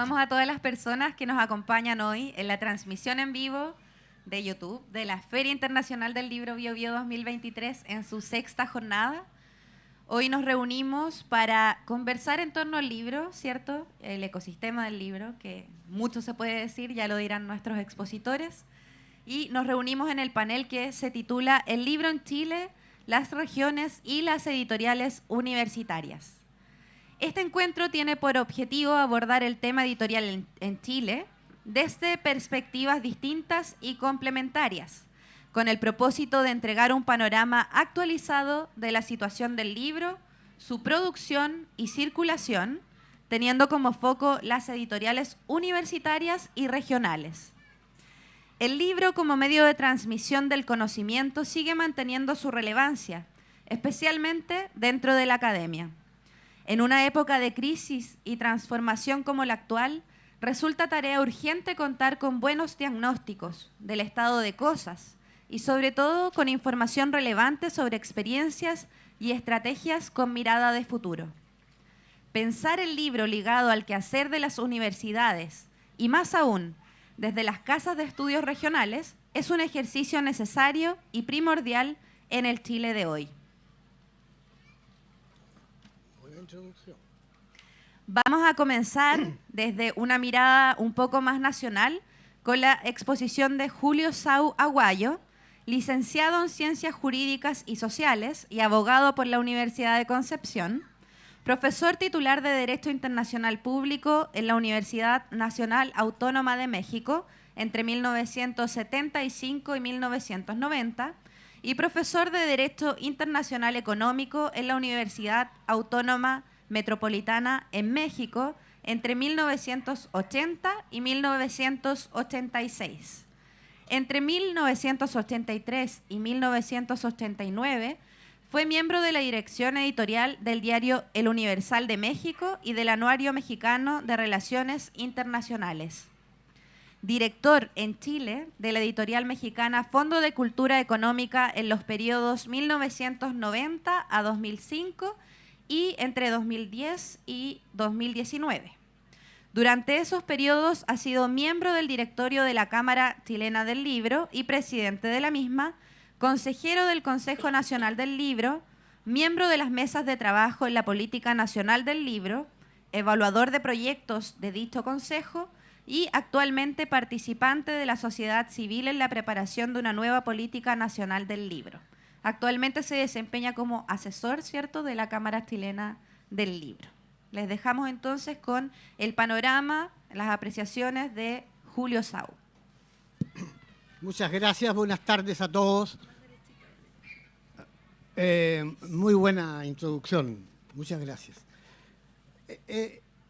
Saludamos a todas las personas que nos acompañan hoy en la transmisión en vivo de YouTube de la Feria Internacional del Libro Bío Bío 2023 en su 6ª jornada. Hoy nos reunimos para conversar en torno al libro, ¿cierto? El ecosistema del libro, que mucho se puede decir, ya lo dirán nuestros expositores. Y nos reunimos en el panel que se titula El libro en Chile, las regiones y las editoriales universitarias. Este encuentro tiene por objetivo abordar el tema editorial en Chile desde perspectivas distintas y complementarias, con el propósito de entregar un panorama actualizado de la situación del libro, su producción y circulación, teniendo como foco las editoriales universitarias y regionales. El libro como medio de transmisión del conocimiento sigue manteniendo su relevancia, especialmente dentro de la academia. En una época de crisis y transformación como la actual, resulta tarea urgente contar con buenos diagnósticos del estado de cosas y sobre todo con información relevante sobre experiencias y estrategias con mirada de futuro. Pensar el libro ligado al quehacer de las universidades y más aún desde las casas de estudios regionales es un ejercicio necesario y primordial en el Chile de hoy. Vamos a comenzar desde una mirada un poco más nacional con la exposición de Julio Sau Aguayo, licenciado en Ciencias Jurídicas y Sociales y abogado por la Universidad de Concepción, profesor titular de Derecho Internacional Público en la Universidad Nacional Autónoma de México entre 1975 y 1990 y profesor de Derecho Internacional Económico en la Universidad Autónoma Metropolitana en México entre 1980 y 1986. Entre 1983 y 1989 fue miembro de la dirección editorial del diario El Universal de México y del Anuario Mexicano de Relaciones Internacionales. Director en Chile de la editorial mexicana Fondo de Cultura Económica en los periodos 1990 a 2005 y entre 2010 y 2019. Durante esos periodos ha sido miembro del directorio de la Cámara Chilena del Libro y presidente de la misma, consejero del Consejo Nacional del Libro, miembro de las mesas de trabajo en la Política Nacional del Libro, evaluador de proyectos de dicho consejo y actualmente participante de la sociedad civil en la preparación de una nueva Política Nacional del Libro. Actualmente se desempeña como asesor, ¿cierto?, de la Cámara Chilena del Libro. Les dejamos entonces con el panorama, las apreciaciones de Julio Sau. Muchas gracias, buenas tardes a todos. Muy buena introducción, muchas gracias.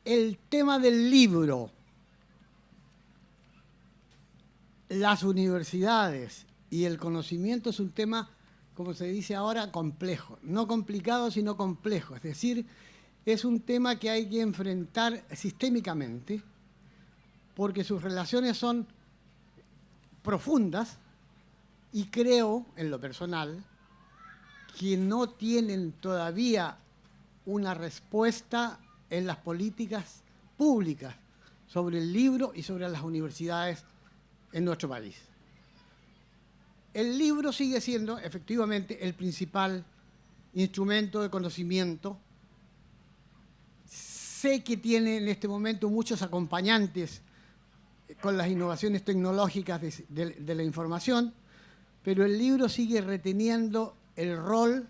El tema del libro, las universidades y el conocimiento es un tema, como se dice ahora, complejo. No complicado, sino complejo. Es decir, es un tema que hay que enfrentar sistémicamente porque sus relaciones son profundas y creo, en lo personal, que no tienen todavía una respuesta en las políticas públicas sobre el libro y sobre las universidades en nuestro país. El libro sigue siendo, efectivamente, el principal instrumento de conocimiento. Sé que tiene en este momento muchos acompañantes con las innovaciones tecnológicas de la información, pero el libro sigue reteniendo el rol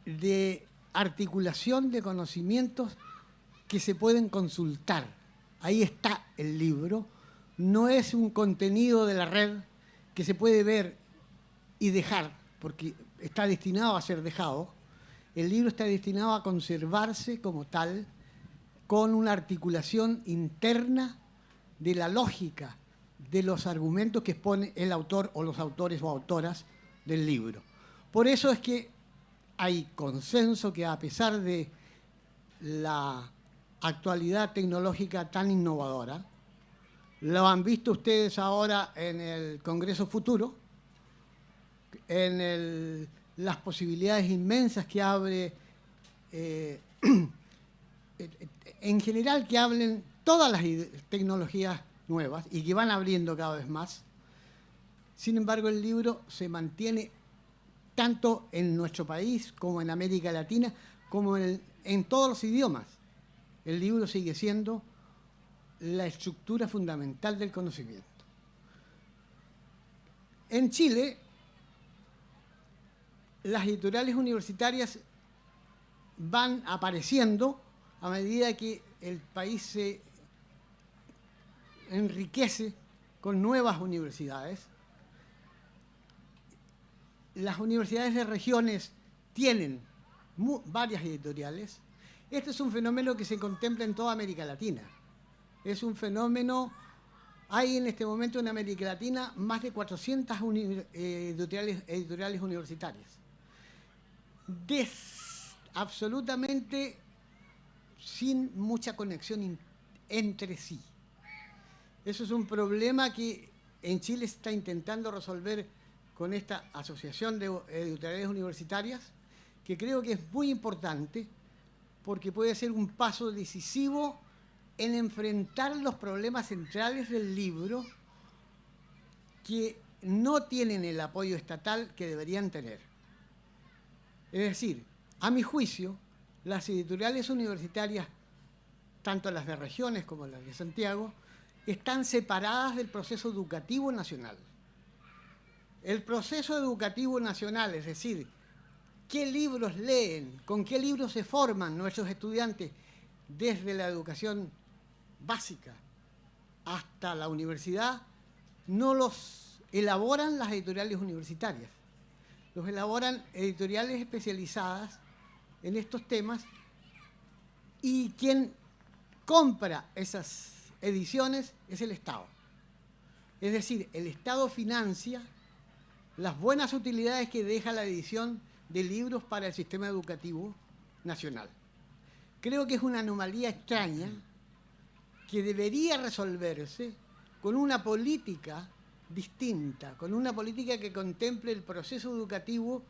de articulación de conocimientos que se pueden consultar. Ahí está el libro. No es un contenido de la red que se puede ver y dejar, porque está destinado a ser dejado. El libro está destinado a conservarse como tal, con una articulación interna de la lógica de los argumentos que expone el autor o los autores o autoras del libro. Por eso es que hay consenso que, a pesar de la actualidad tecnológica tan innovadora, lo han visto ustedes ahora en el Congreso Futuro, en las posibilidades inmensas que abre, en general, que abren todas las tecnologías nuevas y que van abriendo cada vez más. Sin embargo, el libro se mantiene tanto en nuestro país como en América Latina, como en todos los idiomas. El libro sigue siendo la estructura fundamental del conocimiento. En Chile, las editoriales universitarias van apareciendo a medida que el país se enriquece con nuevas universidades. Las universidades de regiones tienen varias editoriales. Este es un fenómeno que se contempla en toda América Latina. Es un fenómeno, hay en este momento en América Latina más de 400 editoriales universitarias. Absolutamente sin mucha conexión entre sí. Eso es un problema que en Chile se está intentando resolver con esta asociación de editoriales universitarias, que creo que es muy importante porque puede ser un paso decisivo en enfrentar los problemas centrales del libro que no tienen el apoyo estatal que deberían tener. Es decir, a mi juicio, las editoriales universitarias, tanto las de regiones como las de Santiago, están separadas del proceso educativo nacional. El proceso educativo nacional, es decir, qué libros leen, con qué libros se forman nuestros estudiantes desde la educación básica hasta la universidad, no los elaboran las editoriales universitarias. Los elaboran editoriales especializadas en estos temas y quien compra esas ediciones es el Estado. Es decir, el Estado financia las buenas utilidades que deja la edición de libros para el sistema educativo nacional. Creo que es una anomalía extraña que debería resolverse con una política distinta, con una política que contemple el proceso educativo,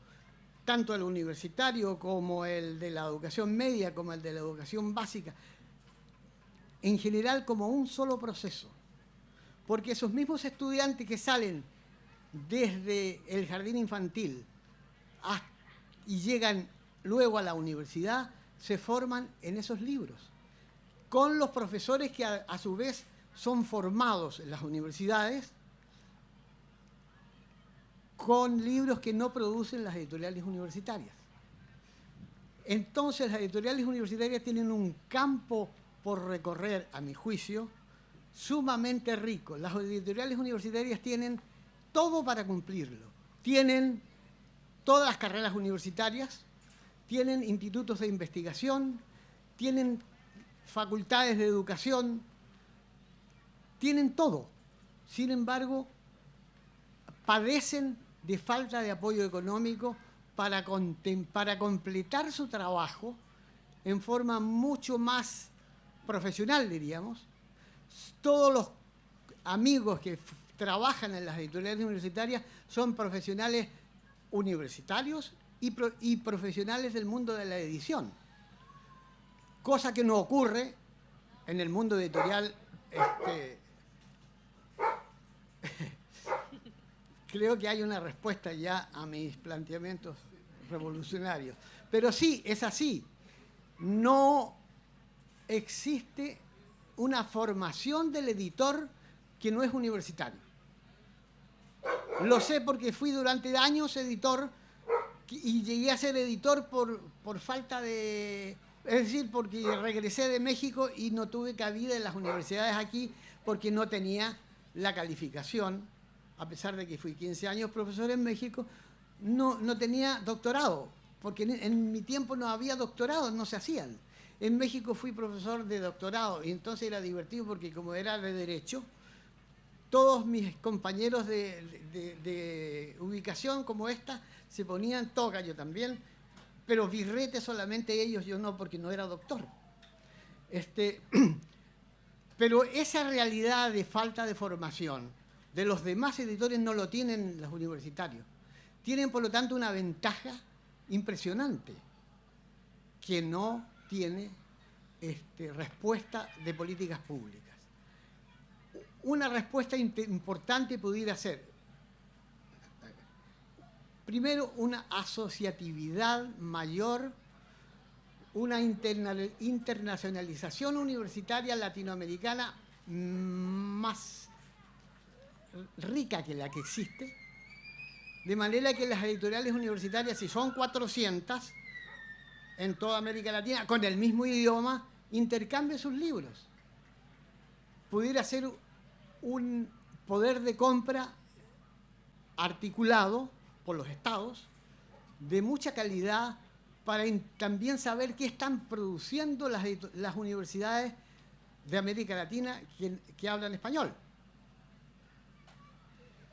tanto el universitario como el de la educación media, como el de la educación básica, en general como un solo proceso. Porque esos mismos estudiantes que salen desde el jardín infantil y llegan luego a la universidad, se forman en esos libros, con los profesores que a su vez son formados en las universidades, con libros que no producen las editoriales universitarias. Entonces las editoriales universitarias tienen un campo por recorrer, a mi juicio, sumamente rico. Las editoriales universitarias tienen todo para cumplirlo. Tienen todas las carreras universitarias, tienen institutos de investigación, tienen facultades de educación, tienen todo. Sin embargo, padecen de falta de apoyo económico para completar su trabajo en forma mucho más profesional, diríamos. Todos los amigos que trabajan en las editoriales universitarias son profesionales universitarios y profesionales del mundo de la edición, cosa que no ocurre en el mundo editorial. Creo que hay una respuesta ya a mis planteamientos revolucionarios, pero sí, es así. No existe una formación del editor que no es universitario. Lo sé porque fui durante años editor y llegué a ser editor por falta de... Es decir, porque regresé de México y no tuve cabida en las universidades aquí porque no tenía la calificación, a pesar de que fui 15 años profesor en México, no tenía doctorado, porque en mi tiempo no había doctorados, no se hacían. En México fui profesor de doctorado y entonces era divertido porque como era de Derecho, todos mis compañeros de ubicación como esta se ponían toga, yo también, pero birrete solamente ellos, yo no, porque no era doctor. Pero esa realidad de falta de formación de los demás editores no lo tienen los universitarios. Tienen, por lo tanto, una ventaja impresionante que no tiene respuesta de políticas públicas. Una respuesta importante pudiera ser, primero, una asociatividad mayor, una internacionalización universitaria latinoamericana más rica que la que existe, de manera que las editoriales universitarias, si son 400 en toda América Latina, con el mismo idioma, intercambien sus libros. Pudiera ser un poder de compra articulado por los estados, de mucha calidad, para también saber qué están produciendo las universidades de América Latina que hablan español.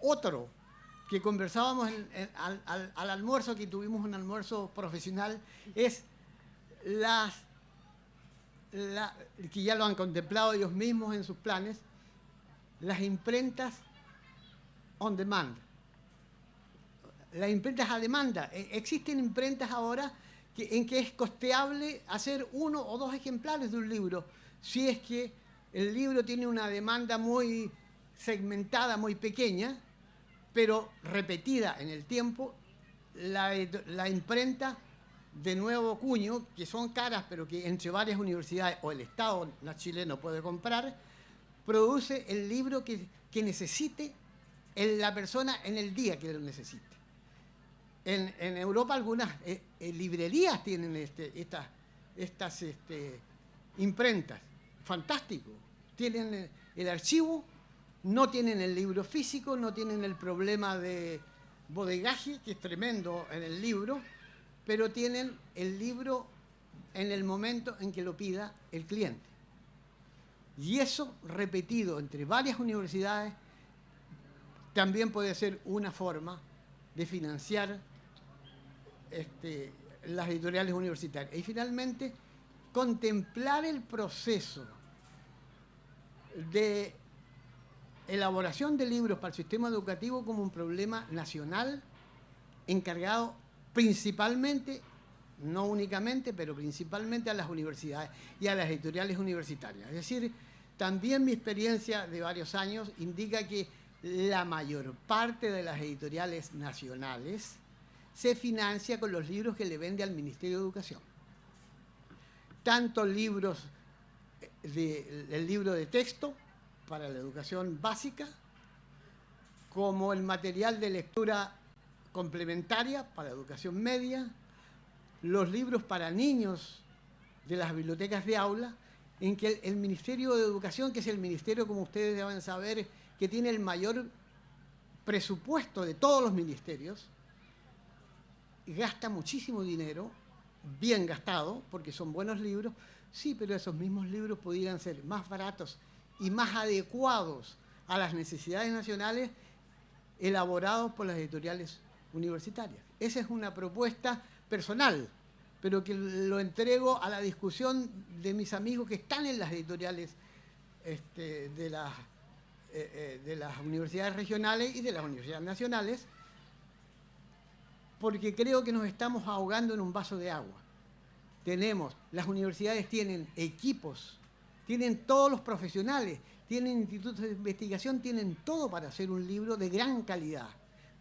Otro que conversábamos al almuerzo, que tuvimos un almuerzo profesional, es que ya lo han contemplado ellos mismos en sus planes, las imprentas on demand. Las imprentas a demanda. Existen imprentas ahora en que es costeable hacer 1 o 2 ejemplares de un libro, si es que el libro tiene una demanda muy segmentada, muy pequeña, pero repetida en el tiempo. La imprenta de nuevo cuño, que son caras, pero que entre varias universidades o el Estado chileno puede comprar, produce el libro que necesite la persona en el día que lo necesite. En Europa algunas librerías tienen estas imprentas. Fantástico. Tienen el archivo, no tienen el libro físico, no tienen el problema de bodegaje, que es tremendo en el libro, pero tienen el libro en el momento en que lo pida el cliente. Y eso, repetido entre varias universidades, también puede ser una forma de financiar las editoriales universitarias. Y finalmente, contemplar el proceso de elaboración de libros para el sistema educativo como un problema nacional encargado principalmente, no únicamente, pero principalmente a las universidades y a las editoriales universitarias. Es decir, también mi experiencia de varios años indica que la mayor parte de las editoriales nacionales se financia con los libros que le vende al Ministerio de Educación. Tanto libros, el libro de texto para la educación básica, como el material de lectura complementaria para la educación media, los libros para niños de las bibliotecas de aula, en que el Ministerio de Educación, que es el ministerio, como ustedes deben saber, que tiene el mayor presupuesto de todos los ministerios, gasta muchísimo dinero, bien gastado, porque son buenos libros, sí, pero esos mismos libros podrían ser más baratos y más adecuados a las necesidades nacionales, elaborados por las editoriales universitarias. Esa es una propuesta personal, pero que lo entrego a la discusión de mis amigos que están en las editoriales de las universidades regionales y de las universidades nacionales, porque creo que nos estamos ahogando en un vaso de agua. Las universidades tienen equipos, tienen todos los profesionales, tienen institutos de investigación, tienen todo para hacer un libro de gran calidad,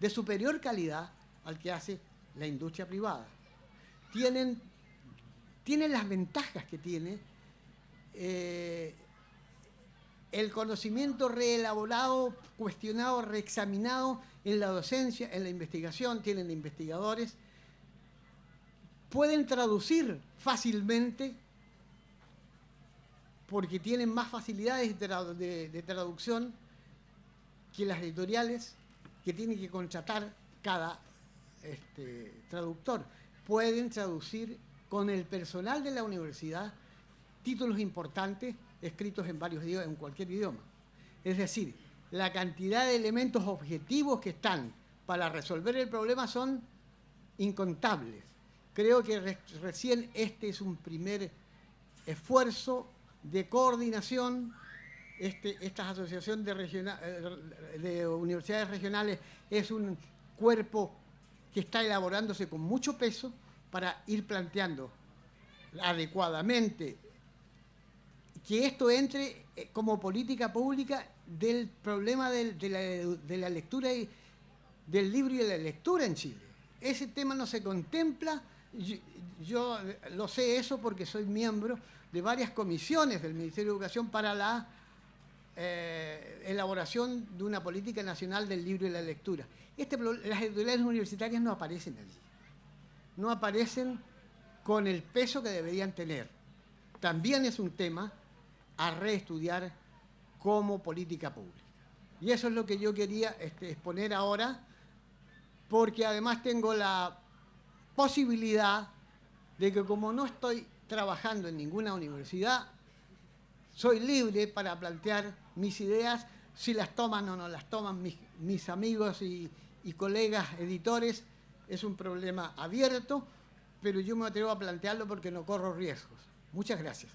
de superior calidad al que hace la industria privada. Tienen las ventajas que tiene el conocimiento reelaborado, cuestionado, reexaminado en la docencia, en la investigación, tienen investigadores, pueden traducir fácilmente porque tienen más facilidades de traducción que las editoriales que tienen que contratar cada traductor. Pueden traducir con el personal de la universidad títulos importantes escritos en varios idiomas, en cualquier idioma. Es decir, la cantidad de elementos objetivos que están para resolver el problema son incontables. Creo que recién este es un primer esfuerzo de coordinación. Esta asociación de universidades regionales es un cuerpo que está elaborándose con mucho peso para ir planteando adecuadamente que esto entre como política pública del problema de la lectura y del libro y de la lectura en Chile. Ese tema no se contempla. Yo lo sé eso porque soy miembro de varias comisiones del Ministerio de Educación para la elaboración de una política nacional del libro y la lectura. Las editoriales universitarias no aparecen allí. No aparecen con el peso que deberían tener. También es un tema a reestudiar como política pública. Y eso es lo que yo quería exponer ahora, porque además tengo la posibilidad de que, como no estoy trabajando en ninguna universidad, soy libre para plantear mis ideas. Si las toman o no las toman mis amigos y colegas editores, es un problema abierto, pero yo me atrevo a plantearlo porque no corro riesgos. Muchas gracias.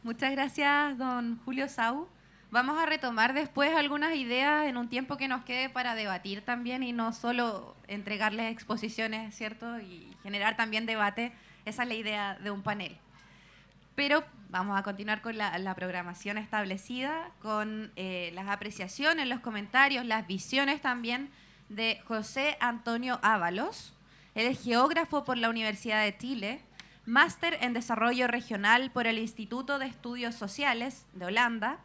Muchas gracias, don Julio Sau. Vamos a retomar después algunas ideas en un tiempo que nos quede para debatir también y no solo entregarles exposiciones, ¿cierto? Y generar también debate. Esa es la idea de un panel. Pero vamos a continuar con la programación establecida, con las apreciaciones, los comentarios, las visiones también de José Antonio Ábalos. Él es geógrafo por la Universidad de Chile, máster en Desarrollo Regional por el Instituto de Estudios Sociales de Holanda.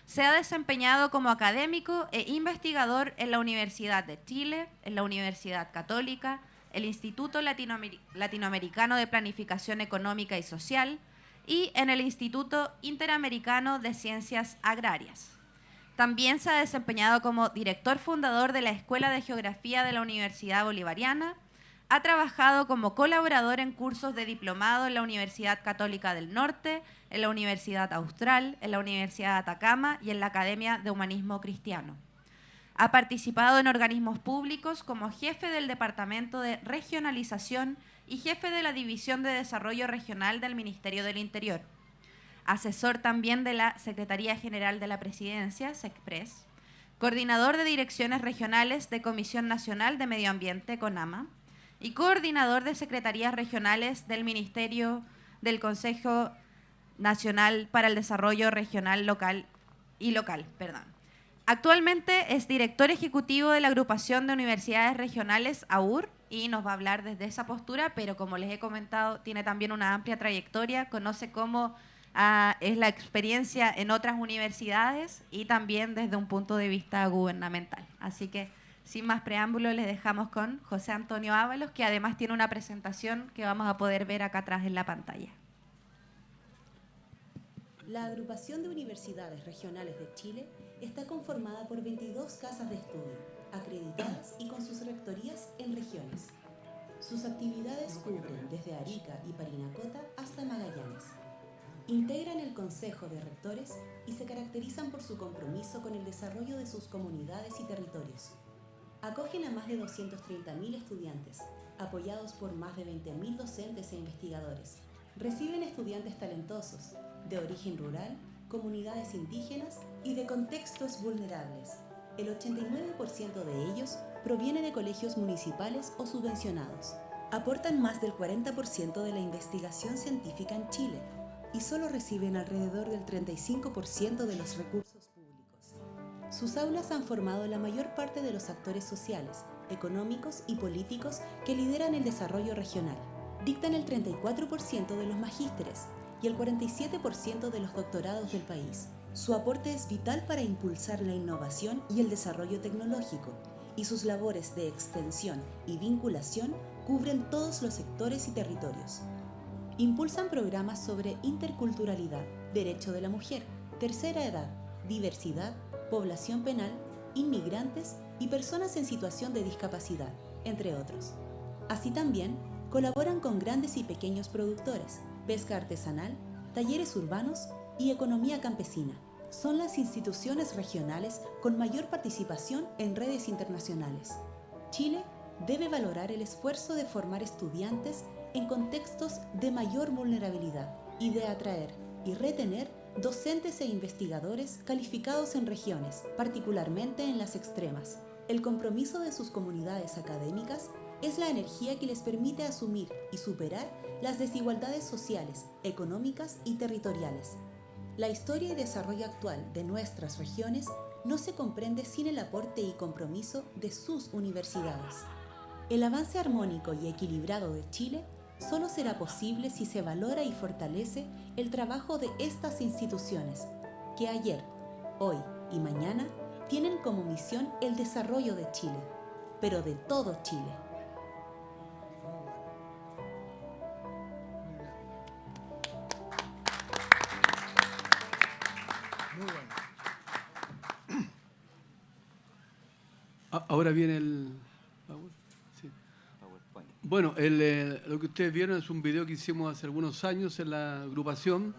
Se ha desempeñado como académico e investigador en la Universidad de Chile, en la Universidad Católica, el Instituto Latinoamericano de Planificación Económica y Social y en el Instituto Interamericano de Ciencias Agrarias. También se ha desempeñado como director fundador de la Escuela de Geografía de la Universidad Bolivariana. Ha trabajado como colaborador en cursos de diplomado en la Universidad Católica del Norte, en la Universidad Austral, en la Universidad de Atacama y en la Academia de Humanismo Cristiano. Ha participado en organismos públicos como jefe del Departamento de Regionalización y jefe de la División de Desarrollo Regional del Ministerio del Interior. Asesor también de la Secretaría General de la Presidencia, SECPRES. Coordinador de Direcciones Regionales de Comisión Nacional de Medio Ambiente, CONAMA. Y coordinador de Secretarías Regionales del Ministerio del Consejo Nacional para el Desarrollo Regional Local. Actualmente es director ejecutivo de la Agrupación de Universidades Regionales AUR y nos va a hablar desde esa postura, pero como les he comentado, tiene también una amplia trayectoria, conoce cómo es la experiencia en otras universidades y también desde un punto de vista gubernamental. Así que, sin más preámbulo, les dejamos con José Antonio Ábalos, que además tiene una presentación que vamos a poder ver acá atrás en la pantalla. La Agrupación de Universidades Regionales de Chile está conformada por 22 casas de estudio, acreditadas y con sus rectorías en regiones. Sus actividades cubren desde Arica y Parinacota hasta Magallanes. Integran el Consejo de Rectores y se caracterizan por su compromiso con el desarrollo de sus comunidades y territorios. Acogen a más de 230.000 estudiantes, apoyados por más de 20.000 docentes e investigadores. Reciben estudiantes talentosos, de origen rural, comunidades indígenas y de contextos vulnerables. El 89% de ellos proviene de colegios municipales o subvencionados. Aportan más del 40% de la investigación científica en Chile y solo reciben alrededor del 35% de los recursos públicos. Sus aulas han formado la mayor parte de los actores sociales, económicos y políticos que lideran el desarrollo regional. Dictan el 34% de los magísteres y el 47% de los doctorados del país. Su aporte es vital para impulsar la innovación y el desarrollo tecnológico, y sus labores de extensión y vinculación cubren todos los sectores y territorios. Impulsan programas sobre interculturalidad, derecho de la mujer, tercera edad, diversidad, población penal, inmigrantes y personas en situación de discapacidad, entre otros. Así también, colaboran con grandes y pequeños productores, pesca artesanal, talleres urbanos y economía campesina. Son las instituciones regionales con mayor participación en redes internacionales. Chile debe valorar el esfuerzo de formar estudiantes en contextos de mayor vulnerabilidad y de atraer y retener docentes e investigadores calificados en regiones, particularmente en las extremas. El compromiso de sus comunidades académicas es la energía que les permite asumir y superar las desigualdades sociales, económicas y territoriales. La historia y desarrollo actual de nuestras regiones no se comprende sin el aporte y compromiso de sus universidades. El avance armónico y equilibrado de Chile solo será posible si se valora y fortalece el trabajo de estas instituciones, que ayer, hoy y mañana tienen como misión el desarrollo de Chile, pero de todo Chile. Muy bueno. Ahora viene el... Sí. Bueno, lo que ustedes vieron es un video que hicimos hace algunos años en la agrupación.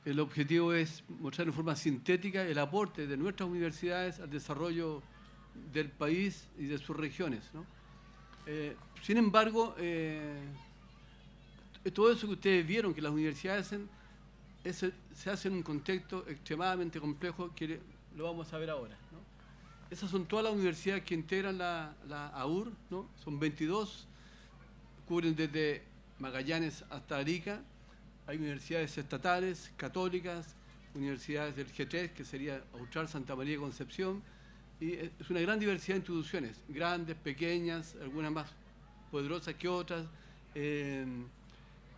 El objetivo es mostrar en forma sintética el aporte de nuestras universidades al desarrollo del país y de sus regiones, ¿no? Sin embargo, todo eso que ustedes vieron que las universidades hacen, se hace en un contexto extremadamente complejo que lo vamos a ver ahora, ¿no? Esas son todas las universidades que integran la AUR, ¿no? Son 22, cubren desde Magallanes hasta Arica. Hay universidades estatales, católicas, universidades del G3, que sería Austral, Santa María y Concepción. Y es una gran diversidad de instituciones, grandes, pequeñas, algunas más poderosas que otras,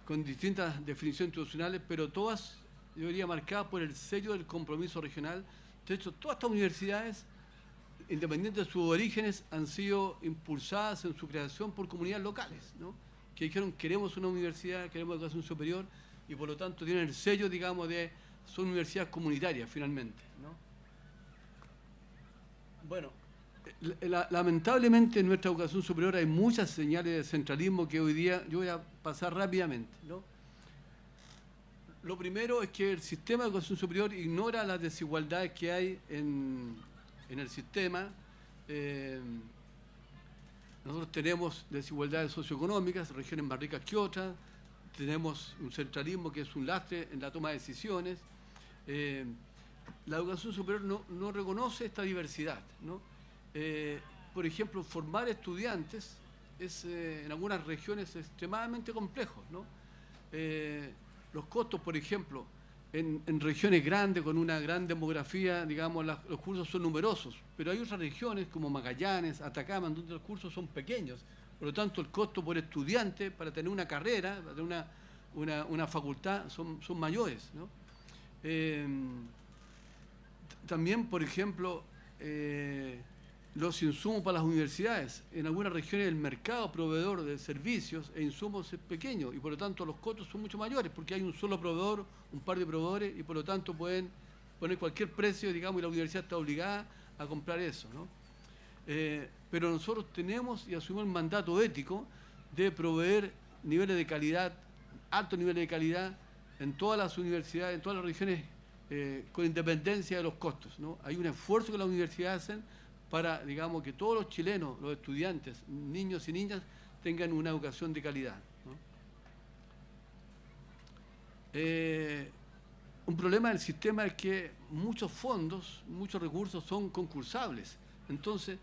con distintas definiciones institucionales, pero todas, yo diría, marcadas por el sello del compromiso regional. De hecho, todas estas universidades, independientes de sus orígenes, han sido impulsadas en su creación por comunidades locales, ¿no? Que dijeron, queremos una universidad, queremos educación superior, y por lo tanto tienen el sello, digamos, son universidades comunitarias, finalmente, ¿no? Bueno, lamentablemente en nuestra educación superior hay muchas señales de centralismo que hoy día yo voy a pasar rápidamente, ¿no? Lo primero es que el sistema de educación superior ignora las desigualdades que hay en el sistema. Nosotros tenemos desigualdades socioeconómicas, regiones más ricas que otras, tenemos un centralismo que es un lastre en la toma de decisiones. La educación superior no reconoce esta diversidad, ¿no? Por ejemplo, formar estudiantes es en algunas regiones extremadamente complejo, ¿no? Los costos, por ejemplo, en regiones grandes, con una gran demografía, digamos, los cursos son numerosos, pero hay otras regiones como Magallanes, Atacama, donde los cursos son pequeños. Por lo tanto, el costo por estudiante para tener una carrera, para tener una facultad, son mayores, ¿no? También, por ejemplo, los insumos para las universidades. En algunas regiones el mercado proveedor de servicios e insumos es pequeño y por lo tanto los costos son mucho mayores porque hay un solo proveedor, un par de proveedores y por lo tanto pueden poner cualquier precio, digamos, y la universidad está obligada a comprar eso, ¿no? Pero nosotros tenemos y asumimos el mandato ético de proveer niveles de calidad, altos niveles de calidad en todas las universidades, en todas las regiones, con independencia de los costos, ¿no? Hay un esfuerzo que las universidades hacen para, digamos, que todos los chilenos, los estudiantes, niños y niñas, tengan una educación de calidad, ¿no? Un problema del sistema es que muchos fondos, muchos recursos son concursables. Entonces,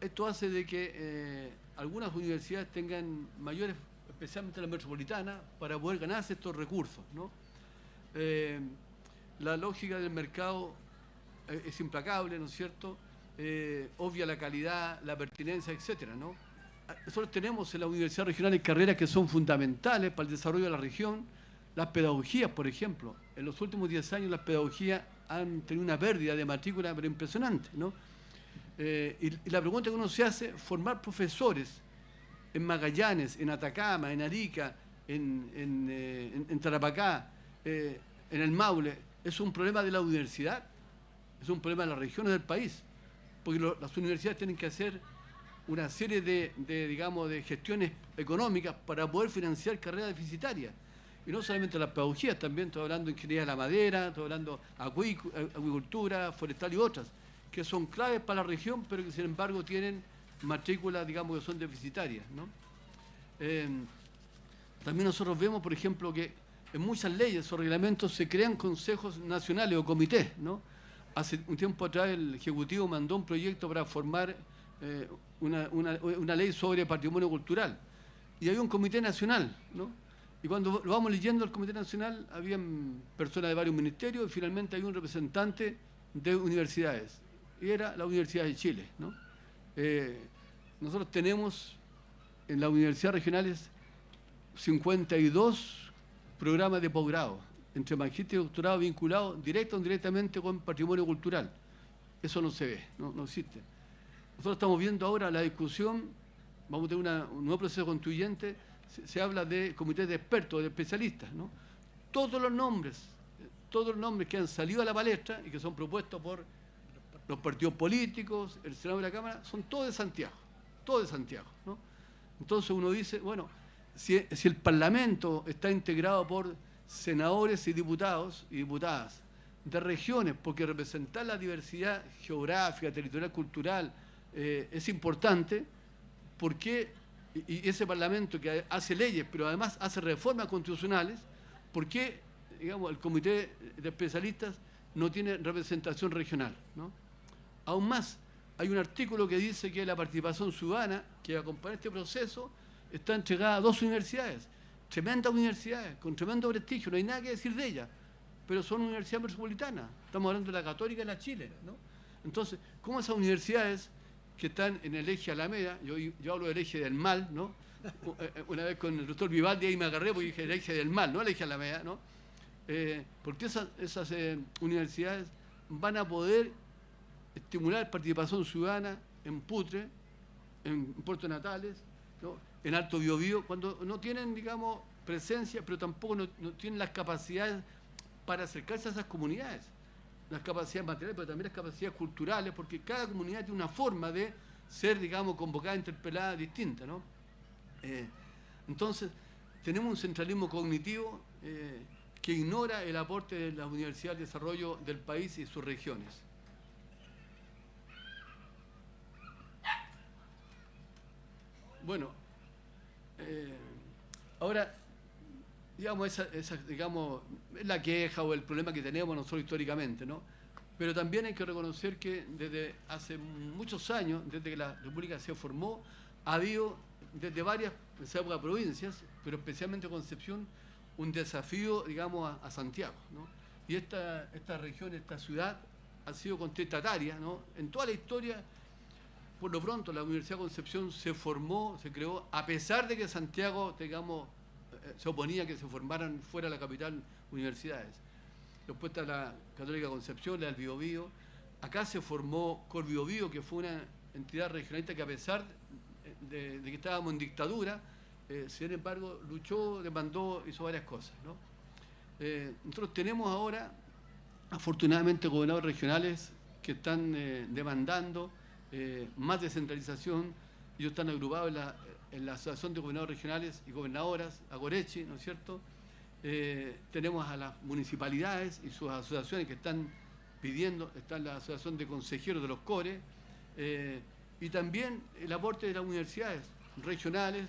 esto hace de que algunas universidades tengan mayores, especialmente la metropolitana, para poder ganarse estos recursos, ¿no? La lógica del mercado es implacable, ¿no es cierto? Obvia la calidad, la pertinencia, etcétera, ¿no? Nosotros tenemos en las universidades regionales carreras que son fundamentales para el desarrollo de la región. Las pedagogías, por ejemplo, en los últimos 10 años las pedagogías han tenido una pérdida de matrícula pero impresionante, ¿no? Y la pregunta que uno se hace, formar profesores en Magallanes, en Atacama, en Arica, en Tarapacá, en el Maule, ¿es un problema de la universidad? ¿Es un problema de las regiones del país? Porque las universidades tienen que hacer una serie digamos, de gestiones económicas para poder financiar carreras deficitarias. Y no solamente las pedagogías, también estoy hablando de ingeniería de la madera, estoy hablando de acuicultura, forestal y otras, que son claves para la región, pero que sin embargo tienen matrículas, digamos, que son deficitarias, ¿no? También nosotros vemos, por ejemplo, que en muchas leyes o reglamentos se crean consejos nacionales o comités, ¿no? Hace un tiempo atrás el Ejecutivo mandó un proyecto para formar una ley sobre patrimonio cultural. Y había un comité nacional, ¿no? Y cuando lo vamos leyendo el comité nacional, habían personas de varios ministerios y finalmente había un representante de universidades. Y era la Universidad de Chile, ¿no? Nosotros tenemos en las universidades regionales 52 programas de posgrado, entre magíster y doctorado vinculados directa o indirectamente con patrimonio cultural. Eso no se ve, no existe. Nosotros estamos viendo ahora la discusión, vamos a tener un nuevo proceso constituyente, se habla de comités de expertos, de especialistas, ¿no? Todos los nombres que han salido a la palestra y que son propuestos por los partidos políticos, el Senado y la Cámara, son todos de Santiago, ¿no? Entonces uno dice, bueno, si el Parlamento está integrado por senadores y diputados y diputadas de regiones, porque representar la diversidad geográfica, territorial, cultural es importante, ¿por qué? Y ese Parlamento que hace leyes, pero además hace reformas constitucionales, ¿por qué, digamos, el comité de especialistas no tiene representación regional, ¿no? Aún más, hay un artículo que dice que la participación ciudadana que acompaña este proceso está entregada a 2 universidades, tremendas universidades, con tremendo prestigio, no hay nada que decir de ellas, pero son universidades metropolitanas, estamos hablando de la Católica y la Chile, ¿no? Entonces, ¿cómo esas universidades que están en el eje Alameda, yo hablo del eje del mal, ¿no? Una vez con el doctor Vivaldi ahí me agarré porque dije el eje del mal, no el eje Alameda, ¿no? Porque esas universidades van a poder estimular participación ciudadana en Putre, en Puerto Natales, ¿no? En Alto Biobío, cuando no tienen, digamos, presencia, pero tampoco no tienen las capacidades para acercarse a esas comunidades. Las capacidades materiales, pero también las capacidades culturales, porque cada comunidad tiene una forma de ser, digamos, convocada, interpelada, distinta, ¿no? Entonces, tenemos un centralismo cognitivo que ignora el aporte de la universidad al desarrollo del país y sus regiones. Bueno, ahora, digamos, digamos, es la queja o el problema que tenemos nosotros históricamente, ¿no? Pero también hay que reconocer que desde hace muchos años, desde que la República se formó, ha habido desde varias, en esa época, provincias, pero especialmente Concepción, un desafío, digamos, a Santiago, ¿no? Y esta región, esta ciudad, ha sido contestataria, ¿no? En toda la historia. Por lo pronto, la Universidad de Concepción se formó, se creó, a pesar de que Santiago, digamos, se oponía a que se formaran fuera de la capital universidades. Después está la Católica Concepción, la del Biobío. Acá se formó Cor Biobío, que fue una entidad regionalista que, a pesar de que estábamos en dictadura, sin embargo, luchó, demandó, hizo varias cosas, ¿no? Nosotros tenemos ahora, afortunadamente, gobernadores regionales que están demandando más descentralización. Ellos están agrupados en la Asociación de Gobernadores Regionales y Gobernadoras, Agorechi, ¿no es cierto? Tenemos a las municipalidades y sus asociaciones que están pidiendo, está la Asociación de Consejeros de los CORE, y también el aporte de las universidades regionales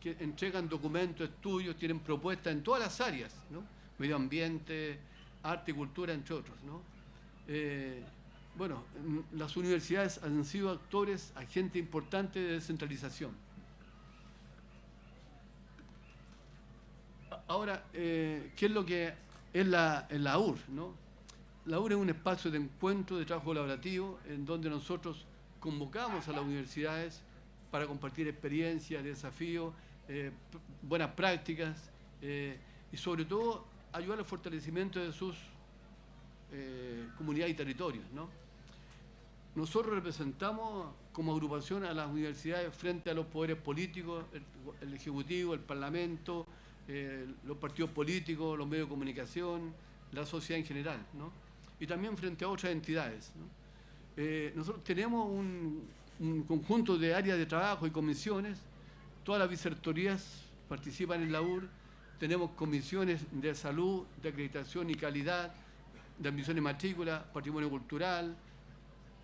que entregan documentos, estudios, tienen propuestas en todas las áreas, ¿no? Medio ambiente, arte y cultura, entre otros, ¿no? Bueno, las universidades han sido actores, agentes importantes de descentralización. Ahora, ¿qué es lo que es la UR, ¿no? La UR es un espacio de encuentro, de trabajo colaborativo, en donde nosotros convocamos a las universidades para compartir experiencias, desafíos, buenas prácticas y sobre todo ayudar al fortalecimiento de sus comunidades y territorios, ¿no? Nosotros representamos como agrupación a las universidades frente a los poderes políticos, el Ejecutivo, el Parlamento, los partidos políticos, los medios de comunicación, la sociedad en general, ¿no? Y también frente a otras entidades, ¿no? Nosotros tenemos un conjunto de áreas de trabajo y comisiones, todas las vicerrectorías participan en la UR, tenemos comisiones de salud, de acreditación y calidad, de admisión y matrícula, patrimonio cultural,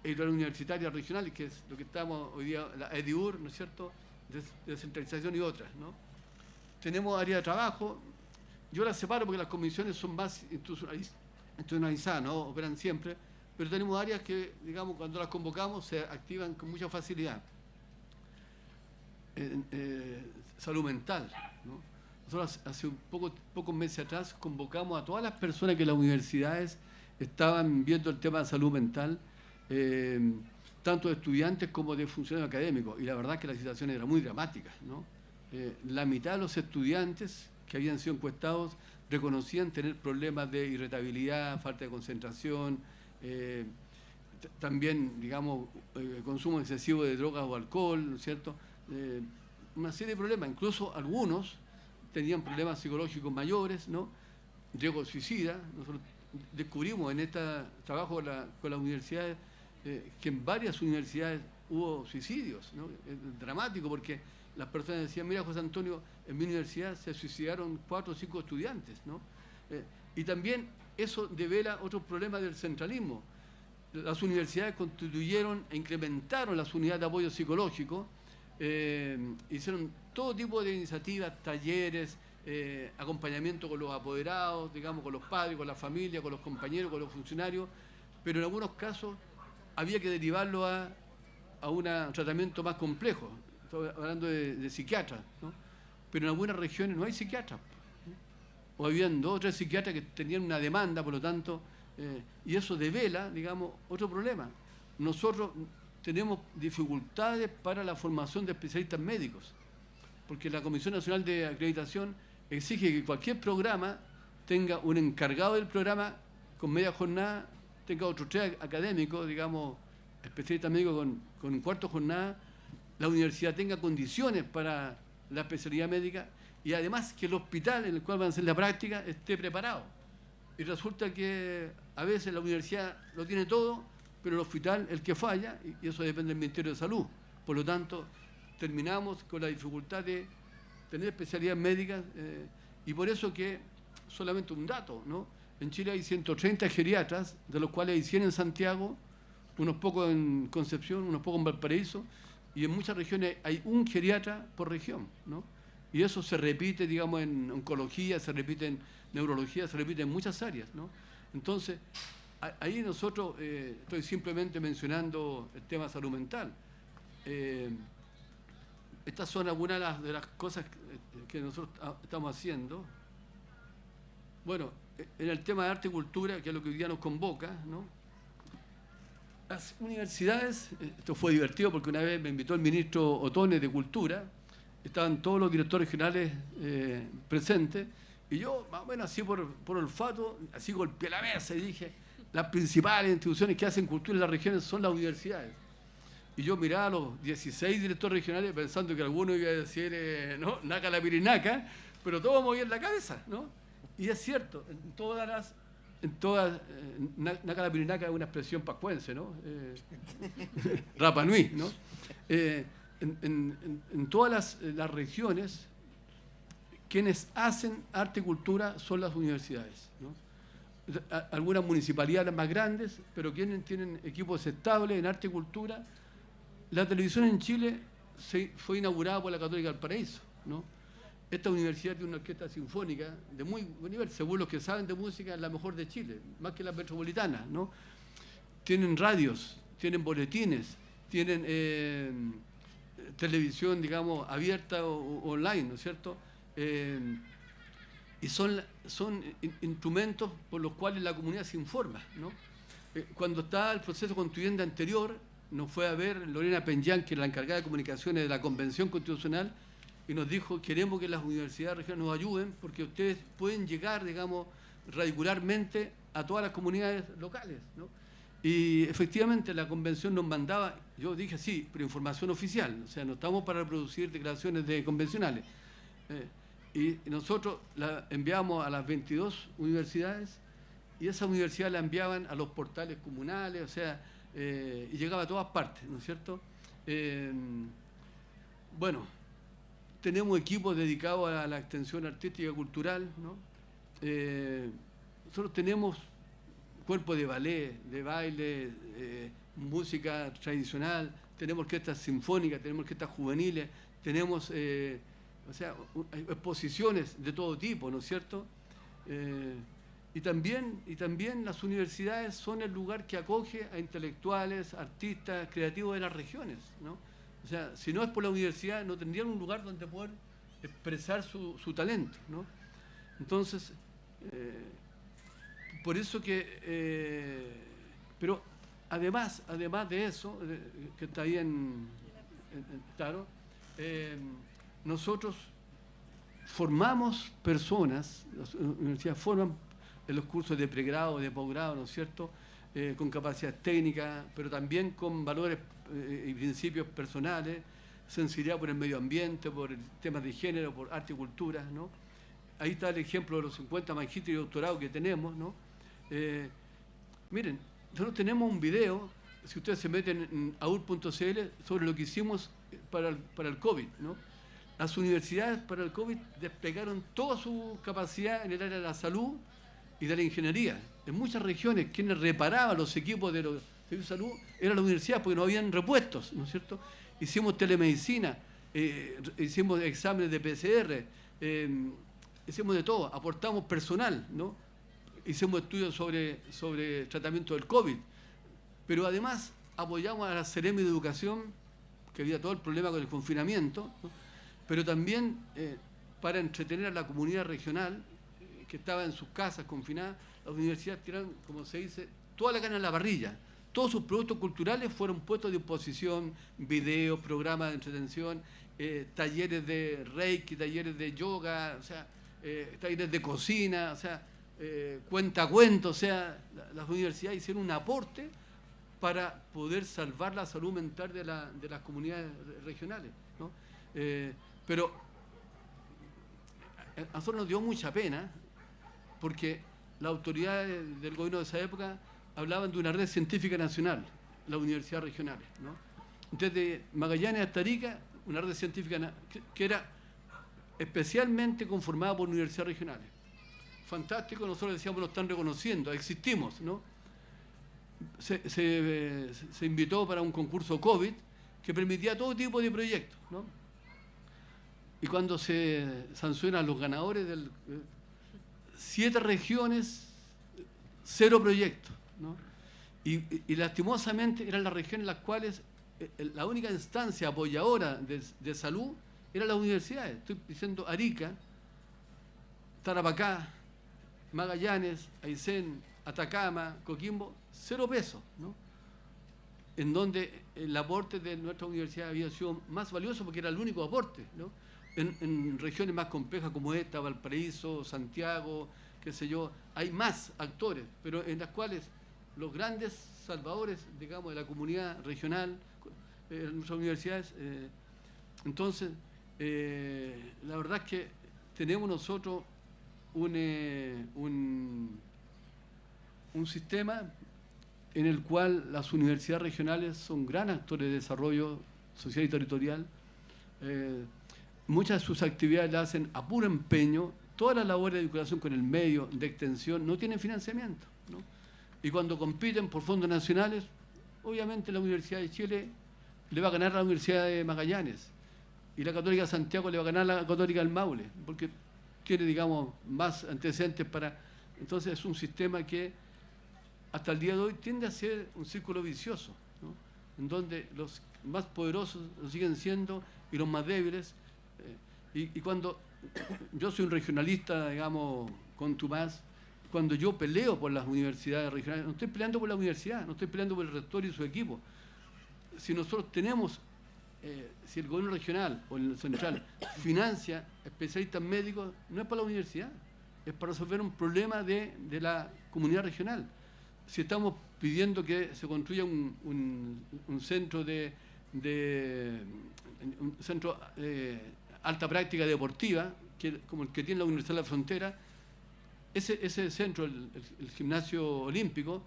editorial universitaria regional, que es lo que estamos hoy día, la EDIUR, ¿no es cierto?, de descentralización y otras, ¿no? Tenemos área de trabajo, yo las separo porque las comisiones son más institucionalizadas, ¿no? Operan siempre, pero tenemos áreas que, digamos, cuando las convocamos se activan con mucha facilidad. Salud mental, ¿no? Nosotros hace pocos meses atrás convocamos a todas las personas que en las universidades estaban viendo el tema de salud mental, tanto de estudiantes como de funcionarios académicos, y la verdad es que la situación era muy dramática, ¿no? La mitad de los estudiantes que habían sido encuestados reconocían tener problemas de irritabilidad, falta de concentración, también, digamos, consumo excesivo de drogas o alcohol, ¿no es cierto? Una serie de problemas, incluso algunos tenían problemas psicológicos mayores, ¿no? Riesgo suicida. Nosotros descubrimos en este trabajo con las universidades que en varias universidades hubo suicidios, ¿no? Es dramático porque las personas decían, mira, José Antonio, en mi universidad se suicidaron 4 o 5 estudiantes, ¿no? Y también eso devela otros problemas del centralismo. Las universidades constituyeron e incrementaron las unidades de apoyo psicológico, hicieron todo tipo de iniciativas, talleres, acompañamiento con los apoderados, digamos, con los padres, con la familia, con los compañeros, con los funcionarios, pero en algunos casos había que derivarlo a un tratamiento más complejo. Estoy hablando de psiquiatras, ¿no? Pero en algunas regiones no hay psiquiatras, ¿no? O habían 2 o 3 psiquiatras que tenían una demanda, por lo tanto, y eso devela, digamos, otro problema. Nosotros tenemos dificultades para la formación de especialistas médicos, porque la Comisión Nacional de Acreditación exige que cualquier programa tenga un encargado del programa con media jornada, tenga otros 3 académicos, digamos, especialistas médicos con un cuarto jornada, la universidad tenga condiciones para la especialidad médica y además que el hospital en el cual van a hacer la práctica esté preparado. Y resulta que a veces la universidad lo tiene todo, pero el hospital el que falla, y eso depende del Ministerio de Salud. Por lo tanto, terminamos con la dificultad de tener especialidades médicas, y por eso que, solamente un dato, ¿no? En Chile hay 130 geriatras, de los cuales hay 100 en Santiago, unos pocos en Concepción, unos pocos en Valparaíso, y en muchas regiones hay un geriatra por región, ¿no? Y eso se repite, digamos, en oncología, se repite en neurología, se repite en muchas áreas, ¿no? Entonces, ahí nosotros, estoy simplemente mencionando el tema salud mental. Estas son algunas de las cosas que nosotros estamos haciendo. Bueno, en el tema de arte y cultura, que es lo que hoy día nos convoca, ¿no? Las universidades, esto fue divertido porque una vez me invitó el ministro Otone de Cultura, estaban todos los directores regionales presentes, y yo, más o menos así por olfato, así golpeé la mesa y dije, las principales instituciones que hacen cultura en las regiones son las universidades. Y yo miraba a los 16 directores regionales pensando que alguno iba a decir, ¿no? Naca la pirinaca, pero todos movían la cabeza, ¿no? Y es cierto, Naca la pirinaca es una expresión pascuense, ¿no? Rapa Nui, ¿no? En todas las regiones, quienes hacen arte y cultura son las universidades, ¿no? Algunas municipalidades más grandes, pero quienes tienen equipos estables en arte y cultura. La televisión en Chile fue inaugurada por la Católica del Paraíso, ¿no? Esta universidad tiene una orquesta sinfónica de muy buen nivel, según los que saben de música, es la mejor de Chile, más que la metropolitana, ¿no? Tienen radios, tienen boletines, tienen televisión, digamos, abierta o online, ¿no es cierto? Y son instrumentos por los cuales la comunidad se informa, ¿no? Cuando estaba el proceso constituyente anterior, nos fue a ver Lorena Peñán, que es la encargada de comunicaciones de la Convención Constitucional, y nos dijo, queremos que las universidades regionales nos ayuden porque ustedes pueden llegar, digamos, radicularmente a todas las comunidades locales, ¿no? Y efectivamente la convención nos mandaba, yo dije sí, pero información oficial, o sea, no estamos para reproducir declaraciones de convencionales. Y nosotros la enviamos a las 22 universidades y esas universidades la enviaban a los portales comunales, o sea, y llegaba a todas partes, ¿no es cierto? Bueno, tenemos equipos dedicados a la extensión artística y cultural, ¿no? Nosotros tenemos cuerpo de ballet, de baile, música tradicional, tenemos orquestas sinfónicas, tenemos orquestas juveniles, tenemos exposiciones de todo tipo, ¿no es cierto? Y también las universidades son el lugar que acoge a intelectuales, artistas, creativos de las regiones, ¿no? O sea, si no es por la universidad, no tendrían un lugar donde poder expresar su talento, ¿no? Entonces, por eso pero además de eso, que está ahí claro, nosotros formamos personas, las universidades forman en los cursos de pregrado, de posgrado, ¿no es cierto?, con capacidad técnica, pero también con valores y principios personales, sensibilidad por el medio ambiente, por temas de género, por arte y cultura, ¿no? Ahí está el ejemplo de los 50 magísteres y doctorados que tenemos, ¿no? Miren, nosotros tenemos un video, si ustedes se meten en aur.cl, sobre lo que hicimos para el COVID, ¿no? Las universidades para el COVID desplegaron toda su capacidad en el área de la salud y de la ingeniería. En muchas regiones, quienes reparaban los equipos de salud era la universidad, porque no habían repuestos, ¿no es cierto? Hicimos telemedicina, hicimos exámenes de PCR, hicimos de todo, aportamos personal, ¿no? Hicimos estudios sobre tratamiento del COVID, pero además apoyamos a la Seremi de Educación, que había todo el problema con el confinamiento, ¿no? Pero también para entretener a la comunidad regional que estaba en sus casas confinadas, las universidades tiraron, como se dice, toda la carne a la parrilla. Todos sus productos culturales fueron puestos a disposición, videos, programas de entretención, talleres de reiki, talleres de yoga, o sea, talleres de cocina, o sea, cuentacuentos, o sea, las universidades hicieron un aporte para poder salvar la salud mental de las comunidades regionales, ¿no? Pero a nosotros nos dio mucha pena porque las autoridades del gobierno de esa época hablaban de una red científica nacional, las universidades regionales, ¿no? Desde Magallanes hasta Arica, una red científica que era especialmente conformada por universidades regionales. Fantástico, nosotros decíamos, nos están reconociendo, existimos, ¿no? Se invitó para un concurso COVID que permitía todo tipo de proyectos, ¿no? Y cuando se sancionan los ganadores 7 regiones, 0 proyectos, ¿no? Y lastimosamente eran las regiones en las cuales la única instancia apoyadora de salud eran las universidades. Estoy diciendo Arica, Tarapacá, Magallanes, Aysén, Atacama, Coquimbo, 0 pesos, ¿no? En donde el aporte de nuestra universidad había sido más valioso porque era el único aporte, ¿no? En regiones más complejas como esta, Valparaíso, Santiago, qué sé yo, hay más actores, pero en las cuales los grandes salvadores, digamos, de la comunidad regional, nuestras universidades, entonces, la verdad es que tenemos nosotros un sistema en el cual las universidades regionales son gran actores de desarrollo social y territorial. Muchas de sus actividades las hacen a puro empeño. Todas las labores de vinculación con el medio, de extensión, no tienen financiamiento, ¿no? Y cuando compiten por fondos nacionales, obviamente la Universidad de Chile le va a ganar a la Universidad de Magallanes y la Católica de Santiago le va a ganar a la Católica del Maule, porque tiene, digamos, más antecedentes para... Entonces es un sistema que hasta el día de hoy tiende a ser un círculo vicioso, ¿no? En donde los más poderosos lo siguen siendo y los más débiles. Y cuando yo soy un regionalista, digamos, contumaz, cuando yo peleo por las universidades regionales, no estoy peleando por la universidad, no estoy peleando por el rector y su equipo. Si nosotros tenemos, si el gobierno regional o el central financia especialistas médicos, no es para la universidad, es para resolver un problema de la comunidad regional. Si estamos pidiendo que se construya un centro alta práctica deportiva, como el que tiene la Universidad de la Frontera, ese centro, el gimnasio olímpico,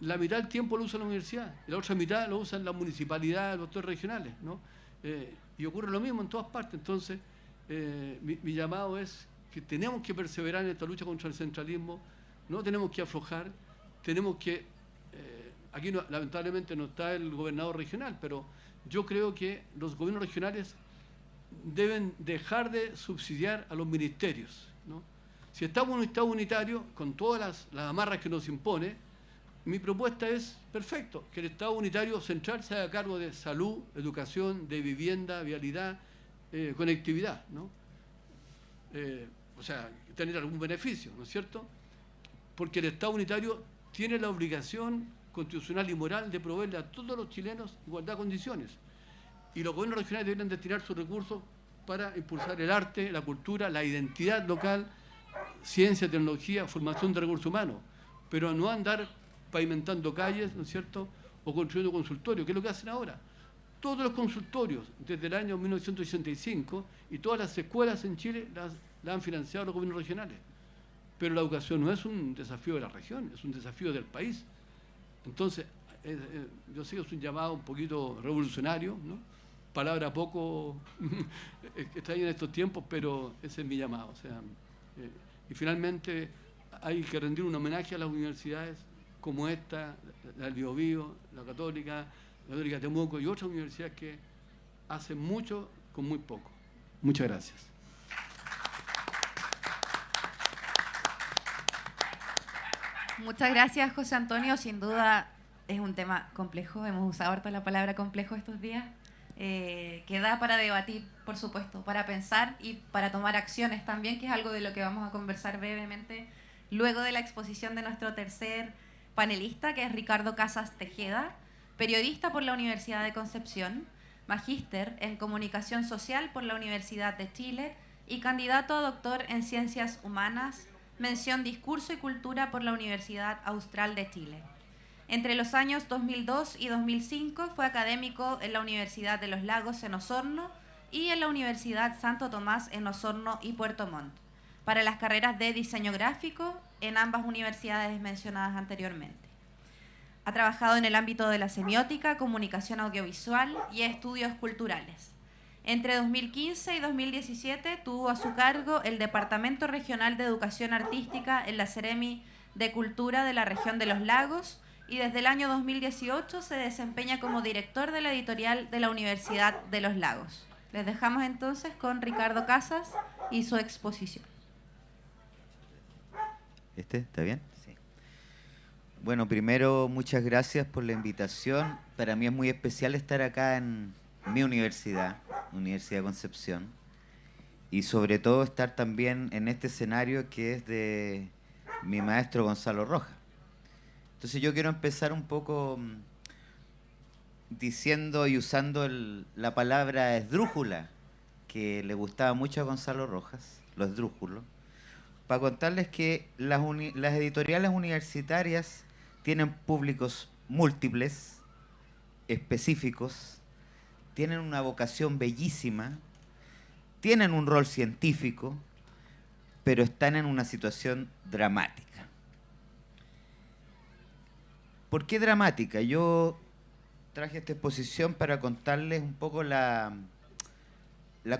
la mitad del tiempo lo usa la universidad, y la otra mitad lo usan las municipalidades, los actores regionales, ¿no? Y ocurre lo mismo en todas partes. Entonces, mi llamado es que tenemos que perseverar en esta lucha contra el centralismo, no tenemos que aflojar, tenemos que... aquí lamentablemente no está el gobernador regional, pero yo creo que los gobiernos regionales deben dejar de subsidiar a los ministerios, ¿no? Si estamos en un Estado unitario, con todas las amarras que nos impone, mi propuesta es, perfecto, que el Estado unitario central se haga cargo de salud, educación, de vivienda, vialidad, conectividad, ¿no? O sea, tener algún beneficio, ¿no es cierto? Porque el Estado unitario tiene la obligación constitucional y moral de proveerle a todos los chilenos igualdad de condiciones. Y los gobiernos regionales deben destinar sus recursos para impulsar el arte, la cultura, la identidad local, ciencia, tecnología, formación de recursos humanos, pero no andar pavimentando calles, ¿no es cierto?, o construyendo consultorios, que es lo que hacen ahora. Todos los consultorios, desde el año 1985, y todas las escuelas en Chile las han financiado los gobiernos regionales. Pero la educación no es un desafío de la región, es un desafío del país. Entonces, yo sé que es un llamado un poquito revolucionario, ¿no? Palabra poco extraña en estos tiempos, pero ese es mi llamado. O sea, y finalmente hay que rendir un homenaje a las universidades como esta, la del Biobío, la Católica Temuco y otras universidades que hacen mucho con muy poco. Muchas gracias. Muchas gracias, José Antonio. Sin duda es un tema complejo. Hemos usado harto la palabra complejo estos días. Que da para debatir, por supuesto, para pensar y para tomar acciones también, que es algo de lo que vamos a conversar brevemente luego de la exposición de nuestro tercer panelista, que es Ricardo Casas Tejeda, periodista por la Universidad de Concepción, magíster en Comunicación Social por la Universidad de Chile y candidato a doctor en Ciencias Humanas, mención Discurso y Cultura por la Universidad Austral de Chile. Entre los años 2002 y 2005 fue académico en la Universidad de los Lagos en Osorno y en la Universidad Santo Tomás en Osorno y Puerto Montt, para las carreras de diseño gráfico en ambas universidades mencionadas anteriormente. Ha trabajado en el ámbito de la semiótica, comunicación audiovisual y estudios culturales. Entre 2015 y 2017 tuvo a su cargo el Departamento Regional de Educación Artística en la Seremi de Cultura de la región de los Lagos y desde el año 2018 se desempeña como director de la editorial de la Universidad de los Lagos. Les dejamos entonces con Ricardo Casas y su exposición. ¿Está bien? Sí. Bueno, primero, muchas gracias por la invitación. Para mí es muy especial estar acá en mi universidad, Universidad de Concepción, y sobre todo estar también en este escenario que es de mi maestro Gonzalo Rojas. Entonces yo quiero empezar un poco diciendo y usando la palabra esdrújula, que le gustaba mucho a Gonzalo Rojas, lo esdrújulo, para contarles que las editoriales universitarias tienen públicos múltiples, específicos, tienen una vocación bellísima, tienen un rol científico, pero están en una situación dramática. ¿Por qué dramática? Yo traje esta exposición para contarles un poco la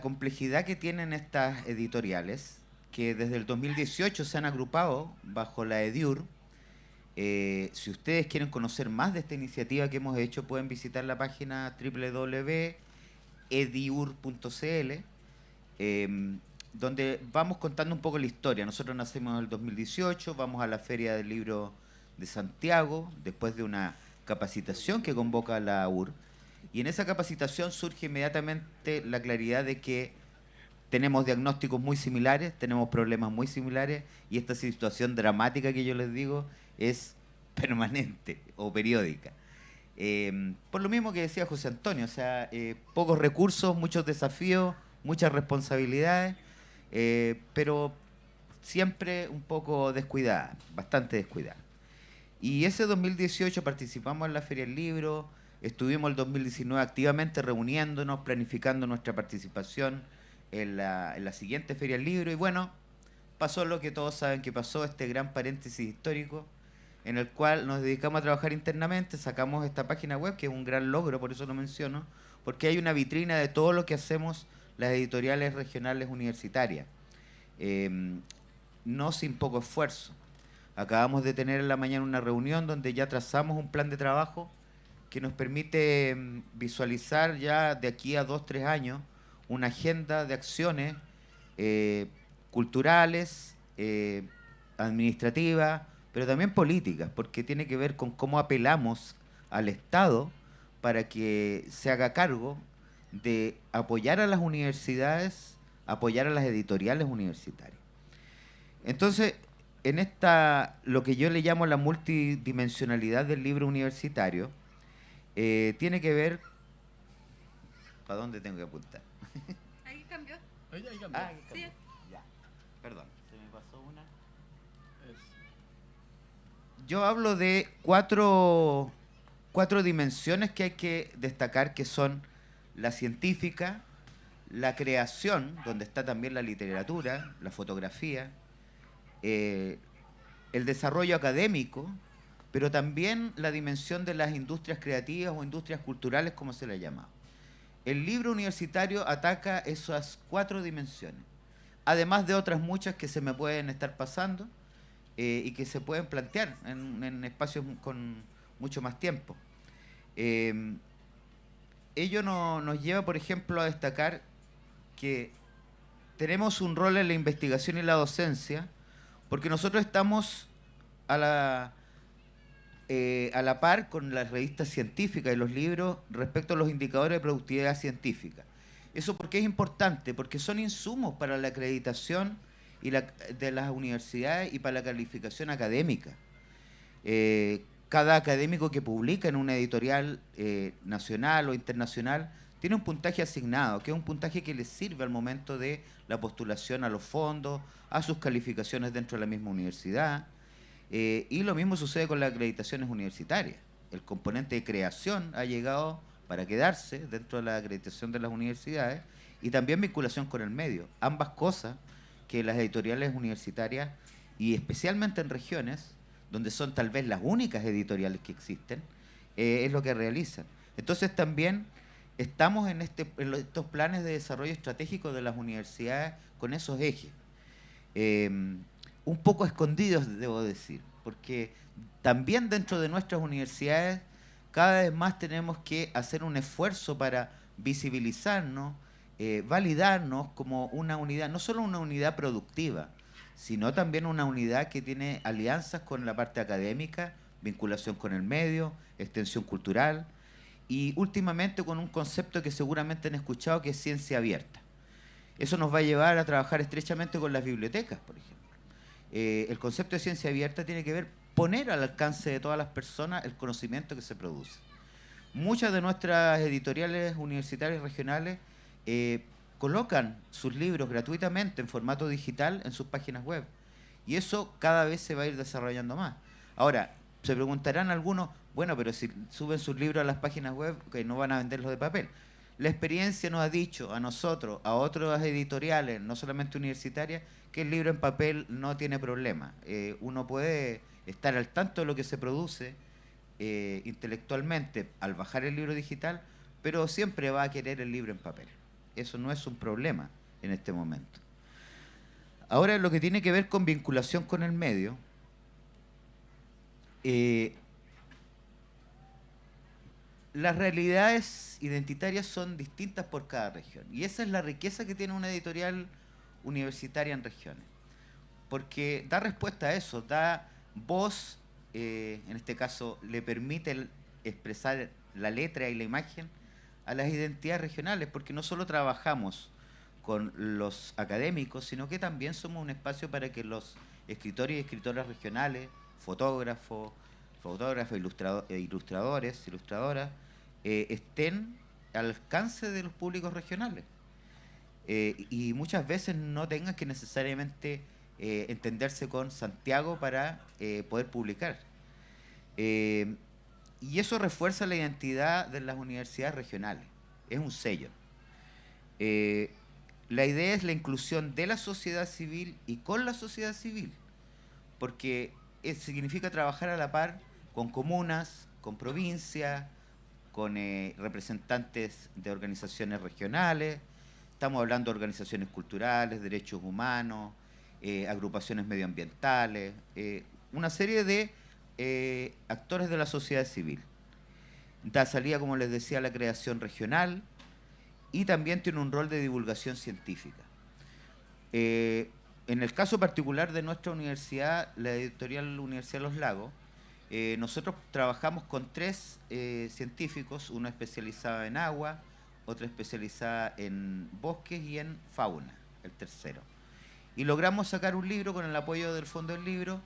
complejidad que tienen estas editoriales, que desde el 2018 se han agrupado bajo la EDIUR. Si ustedes quieren conocer más de esta iniciativa que hemos hecho, pueden visitar la página www.ediur.cl, donde vamos contando un poco la historia. Nosotros nacimos en el 2018, vamos a la Feria del Libro de Santiago, después de una capacitación que convoca la UR, y en esa capacitación surge inmediatamente la claridad de que tenemos diagnósticos muy similares, tenemos problemas muy similares, y esta situación dramática que yo les digo es permanente o periódica. Por lo mismo que decía José Antonio, o sea, pocos recursos, muchos desafíos, muchas responsabilidades, pero siempre un poco descuidada, bastante descuidada. Y ese 2018 participamos en la Feria del Libro, estuvimos el 2019 activamente reuniéndonos, planificando nuestra participación en la siguiente Feria del Libro, y bueno, pasó lo que todos saben que pasó, este gran paréntesis histórico, en el cual nos dedicamos a trabajar internamente, sacamos esta página web, que es un gran logro, por eso lo menciono, porque hay una vitrina de todo lo que hacemos las editoriales regionales universitarias, no sin poco esfuerzo. Acabamos de tener en la mañana una reunión donde ya trazamos un plan de trabajo que nos permite visualizar ya de aquí a 2-3 años una agenda de acciones culturales, administrativas, pero también políticas, porque tiene que ver con cómo apelamos al Estado para que se haga cargo de apoyar a las universidades, apoyar a las editoriales universitarias. Entonces, en lo que yo le llamo la multidimensionalidad del libro universitario, tiene que ver... ¿Para dónde tengo que apuntar? Ahí cambió. Ahí cambió. Ah, ahí Sí. cambió. Ya. Perdón, se me pasó una. Yo hablo de cuatro dimensiones que hay que destacar, que son la científica, la creación, donde está también la literatura, la fotografía, el desarrollo académico, pero también la dimensión de las industrias creativas o industrias culturales, como se le ha llamado. El libro universitario ataca esas 4 dimensiones, además de otras muchas que se me pueden estar pasando y que se pueden plantear en espacios con mucho más tiempo. Ello nos lleva, por ejemplo, a destacar que tenemos un rol en la investigación y la docencia, porque nosotros estamos a la par con las revistas científicas y los libros respecto a los indicadores de productividad científica. ¿Eso por qué es importante? Porque son insumos para la acreditación de las universidades y para la calificación académica. Cada académico que publica en una editorial nacional o internacional tiene un puntaje asignado, que es un puntaje que le sirve al momento de la postulación a los fondos, a sus calificaciones dentro de la misma universidad. Y lo mismo sucede con las acreditaciones universitarias. El componente de creación ha llegado para quedarse dentro de la acreditación de las universidades y también vinculación con el medio. Ambas cosas que las editoriales universitarias, y especialmente en regiones, donde son tal vez las únicas editoriales que existen, es lo que realizan. Entonces también estamos en estos planes de desarrollo estratégico de las universidades con esos ejes. Un poco escondidos, debo decir, porque también dentro de nuestras universidades cada vez más tenemos que hacer un esfuerzo para visibilizarnos, validarnos como una unidad, no solo una unidad productiva, sino también una unidad que tiene alianzas con la parte académica, vinculación con el medio, extensión cultural y últimamente con un concepto que seguramente han escuchado, que es ciencia abierta. Eso nos va a llevar a trabajar estrechamente con las bibliotecas, por ejemplo. El concepto de ciencia abierta tiene que ver poner al alcance de todas las personas el conocimiento que se produce. Muchas de nuestras editoriales universitarias regionales colocan sus libros gratuitamente en formato digital en sus páginas web. Y eso cada vez se va a ir desarrollando más. Ahora, se preguntarán algunos, bueno, pero si suben sus libros a las páginas web, que no van a venderlos de papel. La experiencia nos ha dicho a nosotros, a otras editoriales, no solamente universitarias, que el libro en papel no tiene problema. Uno puede estar al tanto de lo que se produce intelectualmente al bajar el libro digital, pero siempre va a querer el libro en papel. Eso no es un problema en este momento. Ahora, lo que tiene que ver con vinculación con el medio, las realidades identitarias son distintas por cada región. Y esa es la riqueza que tiene una editorial universitaria en regiones. Porque da respuesta a eso, da voz, en este caso le permite expresar la letra y la imagen a las identidades regionales, porque no solo trabajamos con los académicos, sino que también somos un espacio para que los escritores y escritoras regionales, fotógrafos, ilustradores, ilustradoras, estén al alcance de los públicos regionales. Y muchas veces no tengan que necesariamente entenderse con Santiago para poder publicar. Y eso refuerza la identidad de las universidades regionales. Es un sello. La idea es la inclusión de la sociedad civil y con la sociedad civil, porque significa trabajar a la par con comunas, con provincias, con representantes de organizaciones regionales. Estamos hablando de organizaciones culturales, derechos humanos, agrupaciones medioambientales, una serie de actores de la sociedad civil. Da salida, como les decía, a la creación regional y también tiene un rol de divulgación científica. en el caso particular de nuestra universidad, la editorial Universidad de los Lagos, nosotros trabajamos con 3 científicos, uno especializado en agua, otra especializada en bosques y en fauna, el tercero. Y logramos sacar un libro con el apoyo del Fondo del Libro,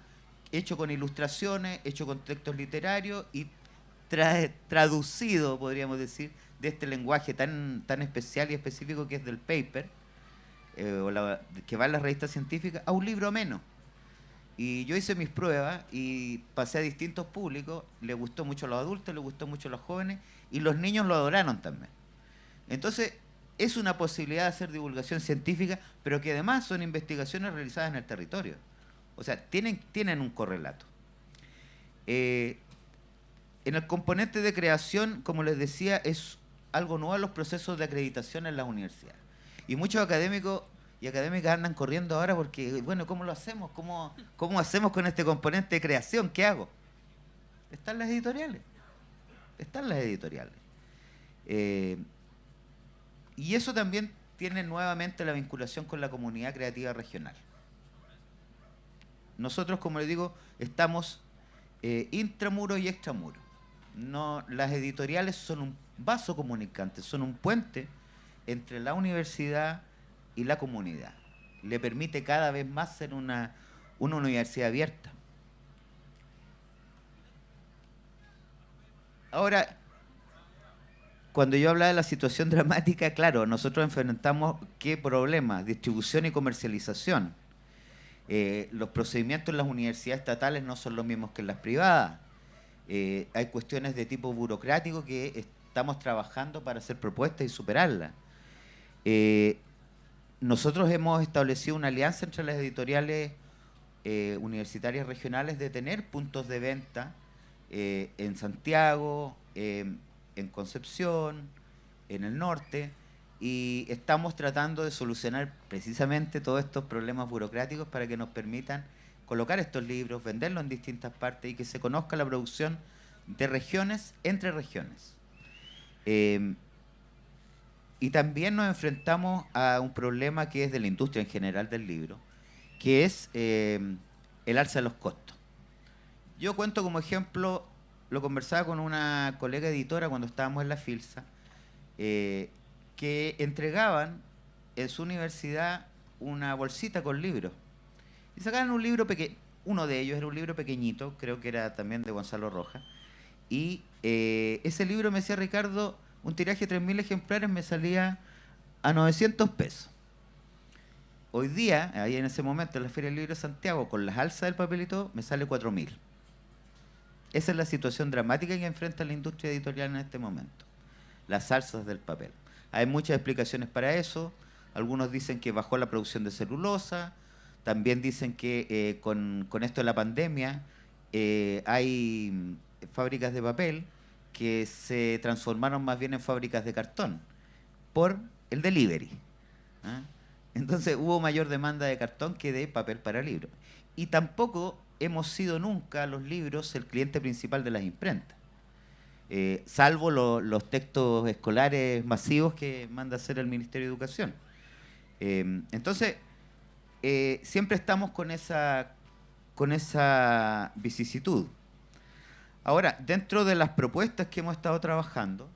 hecho con ilustraciones, hecho con textos literarios y traducido, podríamos decir, de este lenguaje tan especial y específico que es del paper, que va en las revistas científicas, a un libro ameno. Y yo hice mis pruebas y pasé a distintos públicos, le gustó mucho a los adultos, le gustó mucho a los jóvenes y los niños lo adoraron también. Entonces, es una posibilidad de hacer divulgación científica, pero que además son investigaciones realizadas en el territorio. O sea, tienen un correlato. En el componente de creación, como les decía, es algo nuevo en los procesos de acreditación en las universidades. Y muchos académicos y académicas andan corriendo ahora porque, bueno, ¿cómo lo hacemos? ¿Cómo hacemos con este componente de creación? ¿Qué hago? Están las editoriales. Están las editoriales. Y eso también tiene nuevamente la vinculación con la comunidad creativa regional. Nosotros, como les digo, estamos intramuros y extramuros. No, las editoriales son un vaso comunicante, son un puente entre la universidad y la comunidad. Le permite cada vez más ser una universidad abierta. Ahora, cuando yo hablaba de la situación dramática, claro, nosotros enfrentamos qué problemas, distribución y comercialización. Los procedimientos en las universidades estatales no son los mismos que en las privadas. Hay cuestiones de tipo burocrático que estamos trabajando para hacer propuestas y superarlas. Nosotros hemos establecido una alianza entre las editoriales universitarias regionales de tener puntos de venta en Santiago, en Concepción, en el norte, y estamos tratando de solucionar precisamente todos estos problemas burocráticos para que nos permitan colocar estos libros, venderlos en distintas partes y que se conozca la producción de regiones entre regiones. Y también nos enfrentamos a un problema que es de la industria en general del libro, que es el alza de los costos. Yo cuento como ejemplo, lo conversaba con una colega editora cuando estábamos en la FILSA, que entregaban en su universidad una bolsita con libros. Y sacaban un libro pequeño, uno de ellos era un libro pequeñito, creo que era también de Gonzalo Rojas, y ese libro, me decía Ricardo, un tiraje de 3.000 ejemplares me salía a 900 pesos. Hoy día, ahí en ese momento, en la Feria del Libro de Santiago, con las alzas del papel y todo, me sale 4.000. Esa es la situación dramática que enfrenta la industria editorial en este momento. Las alzas del papel. Hay muchas explicaciones para eso. Algunos dicen que bajó la producción de celulosa. También dicen que con esto de la pandemia hay fábricas de papel que se transformaron más bien en fábricas de cartón por el delivery. ¿Ah? Entonces hubo mayor demanda de cartón que de papel para libros. Y tampoco hemos sido nunca los libros el cliente principal de las imprentas, salvo los textos escolares masivos que manda hacer el Ministerio de Educación. Entonces, siempre estamos con esa vicisitud. Ahora, dentro de las propuestas que hemos estado trabajando,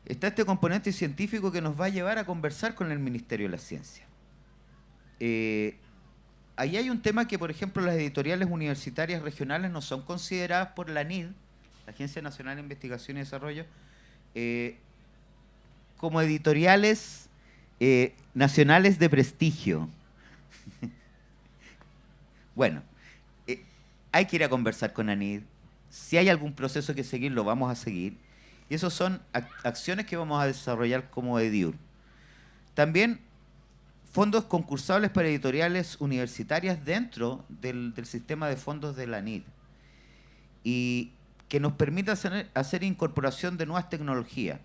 está este componente científico que nos va a llevar a conversar con el Ministerio de la Ciencia. Ahí hay un tema que, por ejemplo, las editoriales universitarias regionales no son consideradas por la ANID, la Agencia Nacional de Investigación y Desarrollo, como editoriales nacionales de prestigio. Bueno, hay que ir a conversar con ANID. Si hay algún proceso que seguir, lo vamos a seguir. Y esas son acciones que vamos a desarrollar como EDIUR. También fondos concursables para editoriales universitarias dentro del sistema de fondos de la ANID. Y que nos permita hacer incorporación de nuevas tecnologías.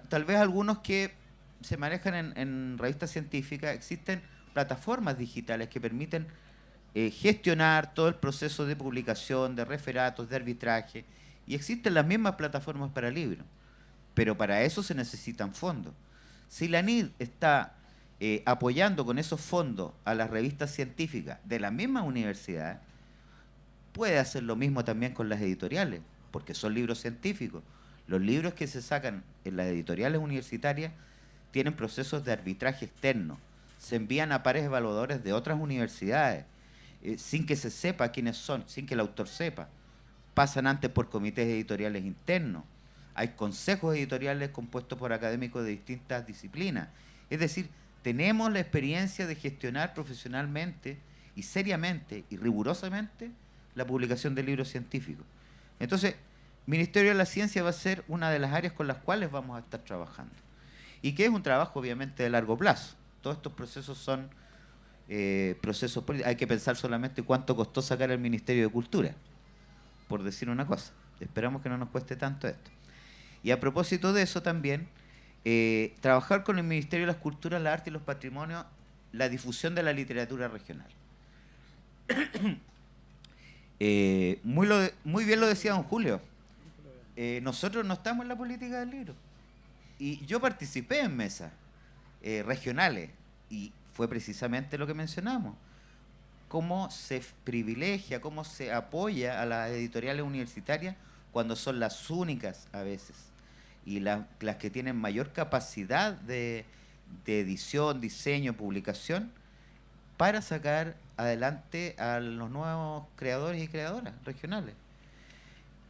Tal vez algunos que se manejan en revistas científicas, existen plataformas digitales que permiten gestionar todo el proceso de publicación, de referatos, de arbitraje, y existen las mismas plataformas para libros, pero para eso se necesitan fondos. Si la ANID está apoyando con esos fondos a las revistas científicas de la misma universidad, puede hacer lo mismo también con las editoriales, porque son libros científicos. Los libros que se sacan en las editoriales universitarias tienen procesos de arbitraje externo, se envían a pares evaluadores de otras universidades, sin que se sepa quiénes son, sin que el autor sepa. Pasan antes por comités editoriales internos. Hay consejos editoriales compuestos por académicos de distintas disciplinas. Es decir, tenemos la experiencia de gestionar profesionalmente y seriamente y rigurosamente la publicación de libros científicos. Entonces, Ministerio de la Ciencia va a ser una de las áreas con las cuales vamos a estar trabajando. Y que es un trabajo, obviamente, de largo plazo. Todos estos procesos son procesos políticos. Hay que pensar solamente cuánto costó sacar el Ministerio de Cultura, por decir una cosa. Esperamos que no nos cueste tanto esto. Y a propósito de eso también, trabajar con el Ministerio de las Culturas, las Artes y los Patrimonios, la difusión de la literatura regional. Muy bien lo decía don Julio. Nosotros no estamos en la política del libro. Y yo participé en mesas regionales y fue precisamente lo que mencionamos. Cómo se privilegia, cómo se apoya a las editoriales universitarias cuando son las únicas a veces y las que tienen mayor capacidad de edición, diseño, publicación para sacar adelante a los nuevos creadores y creadoras regionales.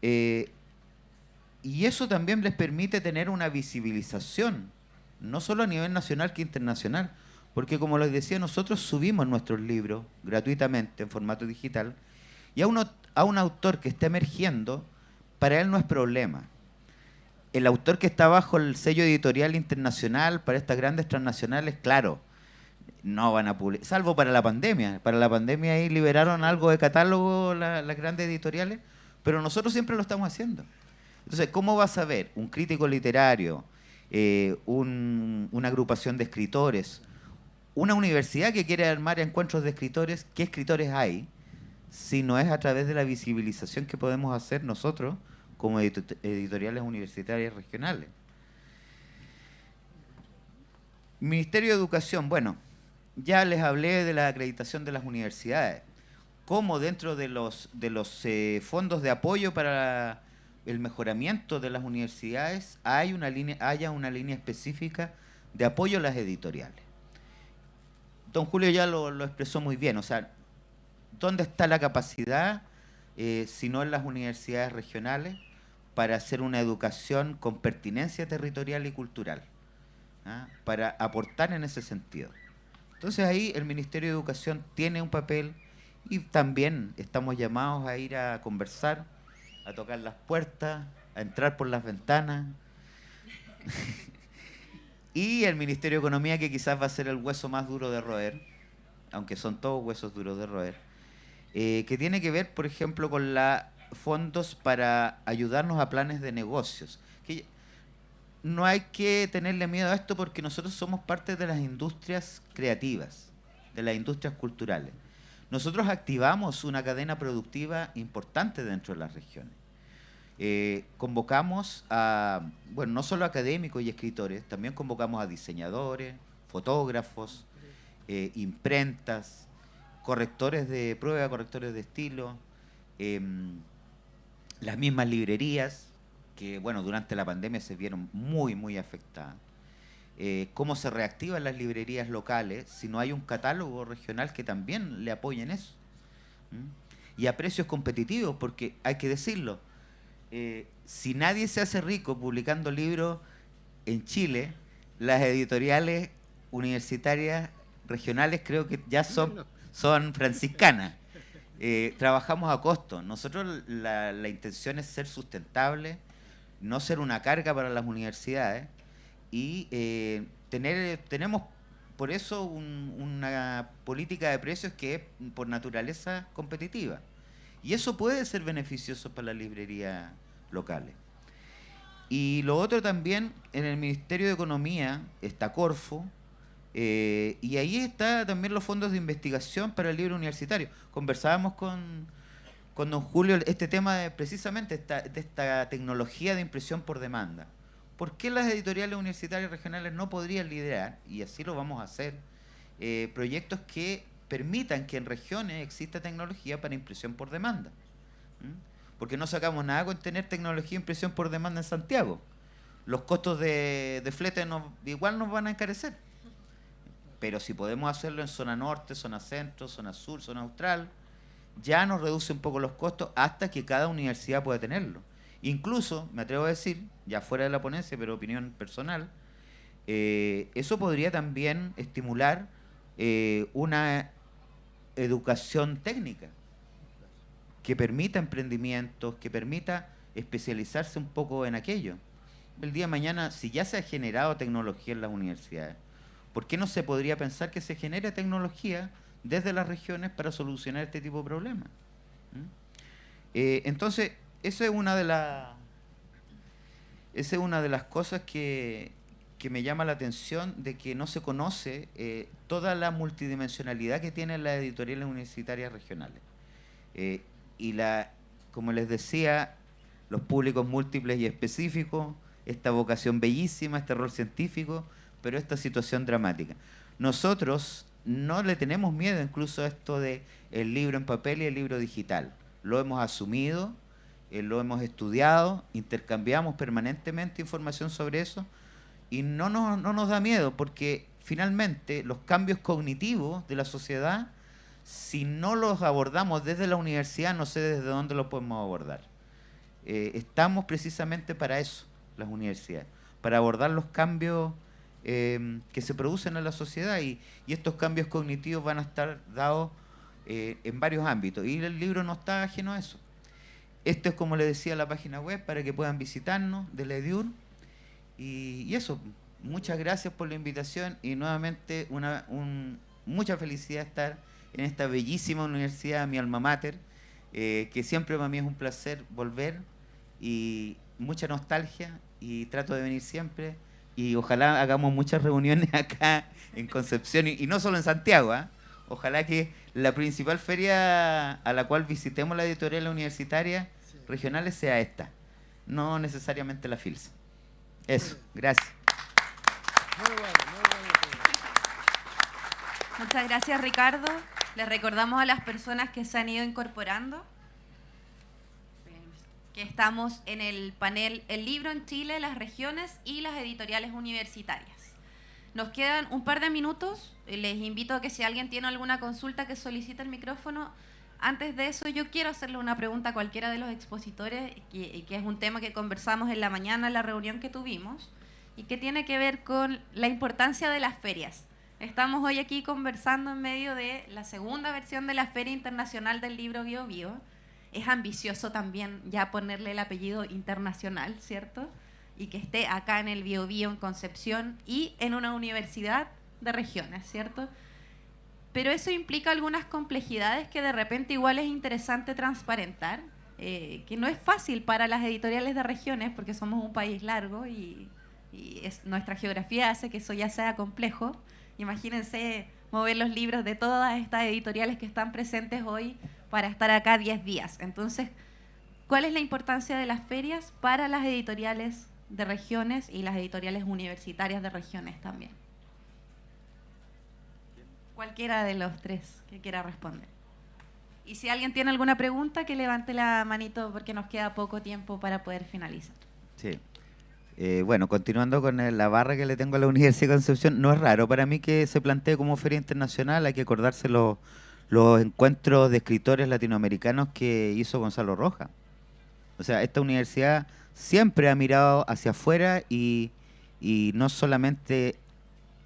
Y eso también les permite tener una visibilización, no solo a nivel nacional que internacional, porque como les decía, nosotros subimos nuestros libros gratuitamente en formato digital y a un autor que está emergiendo, para él no es problema. El autor que está bajo el sello editorial internacional, para estas grandes transnacionales, claro, no van a publicar, salvo para la pandemia. Para la pandemia ahí liberaron algo de catálogo las grandes editoriales, pero nosotros siempre lo estamos haciendo. Entonces, ¿cómo vas a ver un crítico literario, una agrupación de escritores, una universidad que quiere armar encuentros de escritores? ¿Qué escritores hay? Si no es a través de la visibilización que podemos hacer nosotros como editoriales universitarias regionales. Ministerio de Educación, bueno, ya les hablé de la acreditación de las universidades. Cómo dentro de los fondos de apoyo para el mejoramiento de las universidades haya una línea específica de apoyo a las editoriales. Don Julio ya lo expresó muy bien, o sea, ¿dónde está la capacidad, si no en las universidades regionales, para hacer una educación con pertinencia territorial y cultural? Para aportar en ese sentido. Entonces ahí el Ministerio de Educación tiene un papel y también estamos llamados a ir a conversar, a tocar las puertas, a entrar por las ventanas. Y el Ministerio de Economía, que quizás va a ser el hueso más duro de roer, aunque son todos huesos duros de roer, que tiene que ver, por ejemplo, con fondos para ayudarnos a planes de negocios. Que no hay que tenerle miedo a esto porque nosotros somos parte de las industrias creativas, de las industrias culturales. Nosotros activamos una cadena productiva importante dentro de las regiones. Convocamos no solo académicos y escritores, también convocamos a diseñadores, fotógrafos, imprentas, correctores de prueba, correctores de estilo, las mismas librerías, que bueno, durante la pandemia se vieron muy, muy afectadas. Cómo se reactivan las librerías locales si no hay un catálogo regional que también le apoye en eso. Y a precios competitivos, porque hay que decirlo, si nadie se hace rico publicando libros en Chile, las editoriales universitarias regionales creo que ya son franciscanas. Trabajamos a costo. Nosotros la intención es ser sustentable, no ser una carga para las universidades y tenemos por eso una política de precios que es por naturaleza competitiva. Y eso puede ser beneficioso para las librerías locales. Y lo otro también, en el Ministerio de Economía está Corfo, y ahí está también los fondos de investigación para el libro universitario. Conversábamos con don Julio este tema precisamente de esta tecnología de impresión por demanda. ¿por qué las editoriales universitarias regionales no podrían liderar, y así lo vamos a hacer, proyectos que permitan que en regiones exista tecnología para impresión por demanda? Porque no sacamos nada con tener tecnología de impresión por demanda en Santiago. Los costos de flete igual nos van a encarecer. Pero si podemos hacerlo en zona norte, zona centro, zona sur, zona austral, ya nos reduce un poco los costos hasta que cada universidad pueda tenerlo. Incluso, me atrevo a decir, ya fuera de la ponencia, pero opinión personal, eso podría también estimular una educación técnica que permita emprendimientos, que permita especializarse un poco en aquello. El día de mañana, si ya se ha generado tecnología en las universidades, ¿por qué no se podría pensar que se genere tecnología desde las regiones para solucionar este tipo de problemas? Entonces, esa es una de las cosas que me llama la atención, de que no se conoce toda la multidimensionalidad que tienen las editoriales universitarias regionales. Como les decía, los públicos múltiples y específicos, esta vocación bellísima, este rol científico, pero esta situación dramática. Nosotros no le tenemos miedo incluso a esto de el libro en papel y el libro digital. Lo hemos asumido, lo hemos estudiado, intercambiamos permanentemente información sobre eso y no nos da miedo, porque finalmente los cambios cognitivos de la sociedad, si no los abordamos desde la universidad, no sé desde dónde los podemos abordar. Estamos precisamente para eso, las universidades, para abordar los cambios que se producen en la sociedad, y estos cambios cognitivos van a estar dados en varios ámbitos, y el libro no está ajeno a eso. Esto es, como les decía, la página web para que puedan visitarnos de la EDIUR, y eso, muchas gracias por la invitación, y nuevamente mucha felicidad estar en esta bellísima universidad, mi alma mater, que siempre para mí es un placer volver, y mucha nostalgia, y trato de venir siempre, y ojalá hagamos muchas reuniones acá en Concepción, y no solo en Santiago, ¿eh? Ojalá que la principal feria a la cual visitemos la editorial universitaria regionales sea esta, no necesariamente la FILS. Eso, gracias. Muy bueno, muy bueno. Muchas gracias, Ricardo. Les recordamos a las personas que se han ido incorporando que estamos en el panel El libro en Chile, las regiones y las editoriales universitarias. Nos quedan un par de minutos. Les invito a que si alguien tiene alguna consulta, que solicite el micrófono. Antes de eso, yo quiero hacerle una pregunta a cualquiera de los expositores, que es un tema que conversamos en la mañana en la reunión que tuvimos, y que tiene que ver con la importancia de las ferias. Estamos hoy aquí conversando en medio de la segunda versión de la Feria Internacional del Libro Bio Bio. Es ambicioso también ya ponerle el apellido internacional, ¿cierto? Y que esté acá en el Bio Bio, en Concepción, y en una universidad de regiones, ¿cierto? Pero eso implica algunas complejidades que de repente igual es interesante transparentar, que no es fácil para las editoriales de regiones, porque somos un país largo y nuestra geografía hace que eso ya sea complejo. Imagínense mover los libros de todas estas editoriales que están presentes hoy para estar acá 10 días. Entonces, ¿cuál es la importancia de las ferias para las editoriales de regiones y las editoriales universitarias de regiones también? Cualquiera de los tres que quiera responder. Y si alguien tiene alguna pregunta, que levante la manito, porque nos queda poco tiempo para poder finalizar. Sí. Bueno, continuando con la barra que le tengo a la Universidad de Concepción, no es raro para mí que se plantee como feria internacional. Hay que acordarse los encuentros de escritores latinoamericanos que hizo Gonzalo Rojas. O sea, esta universidad siempre ha mirado hacia afuera, y no solamente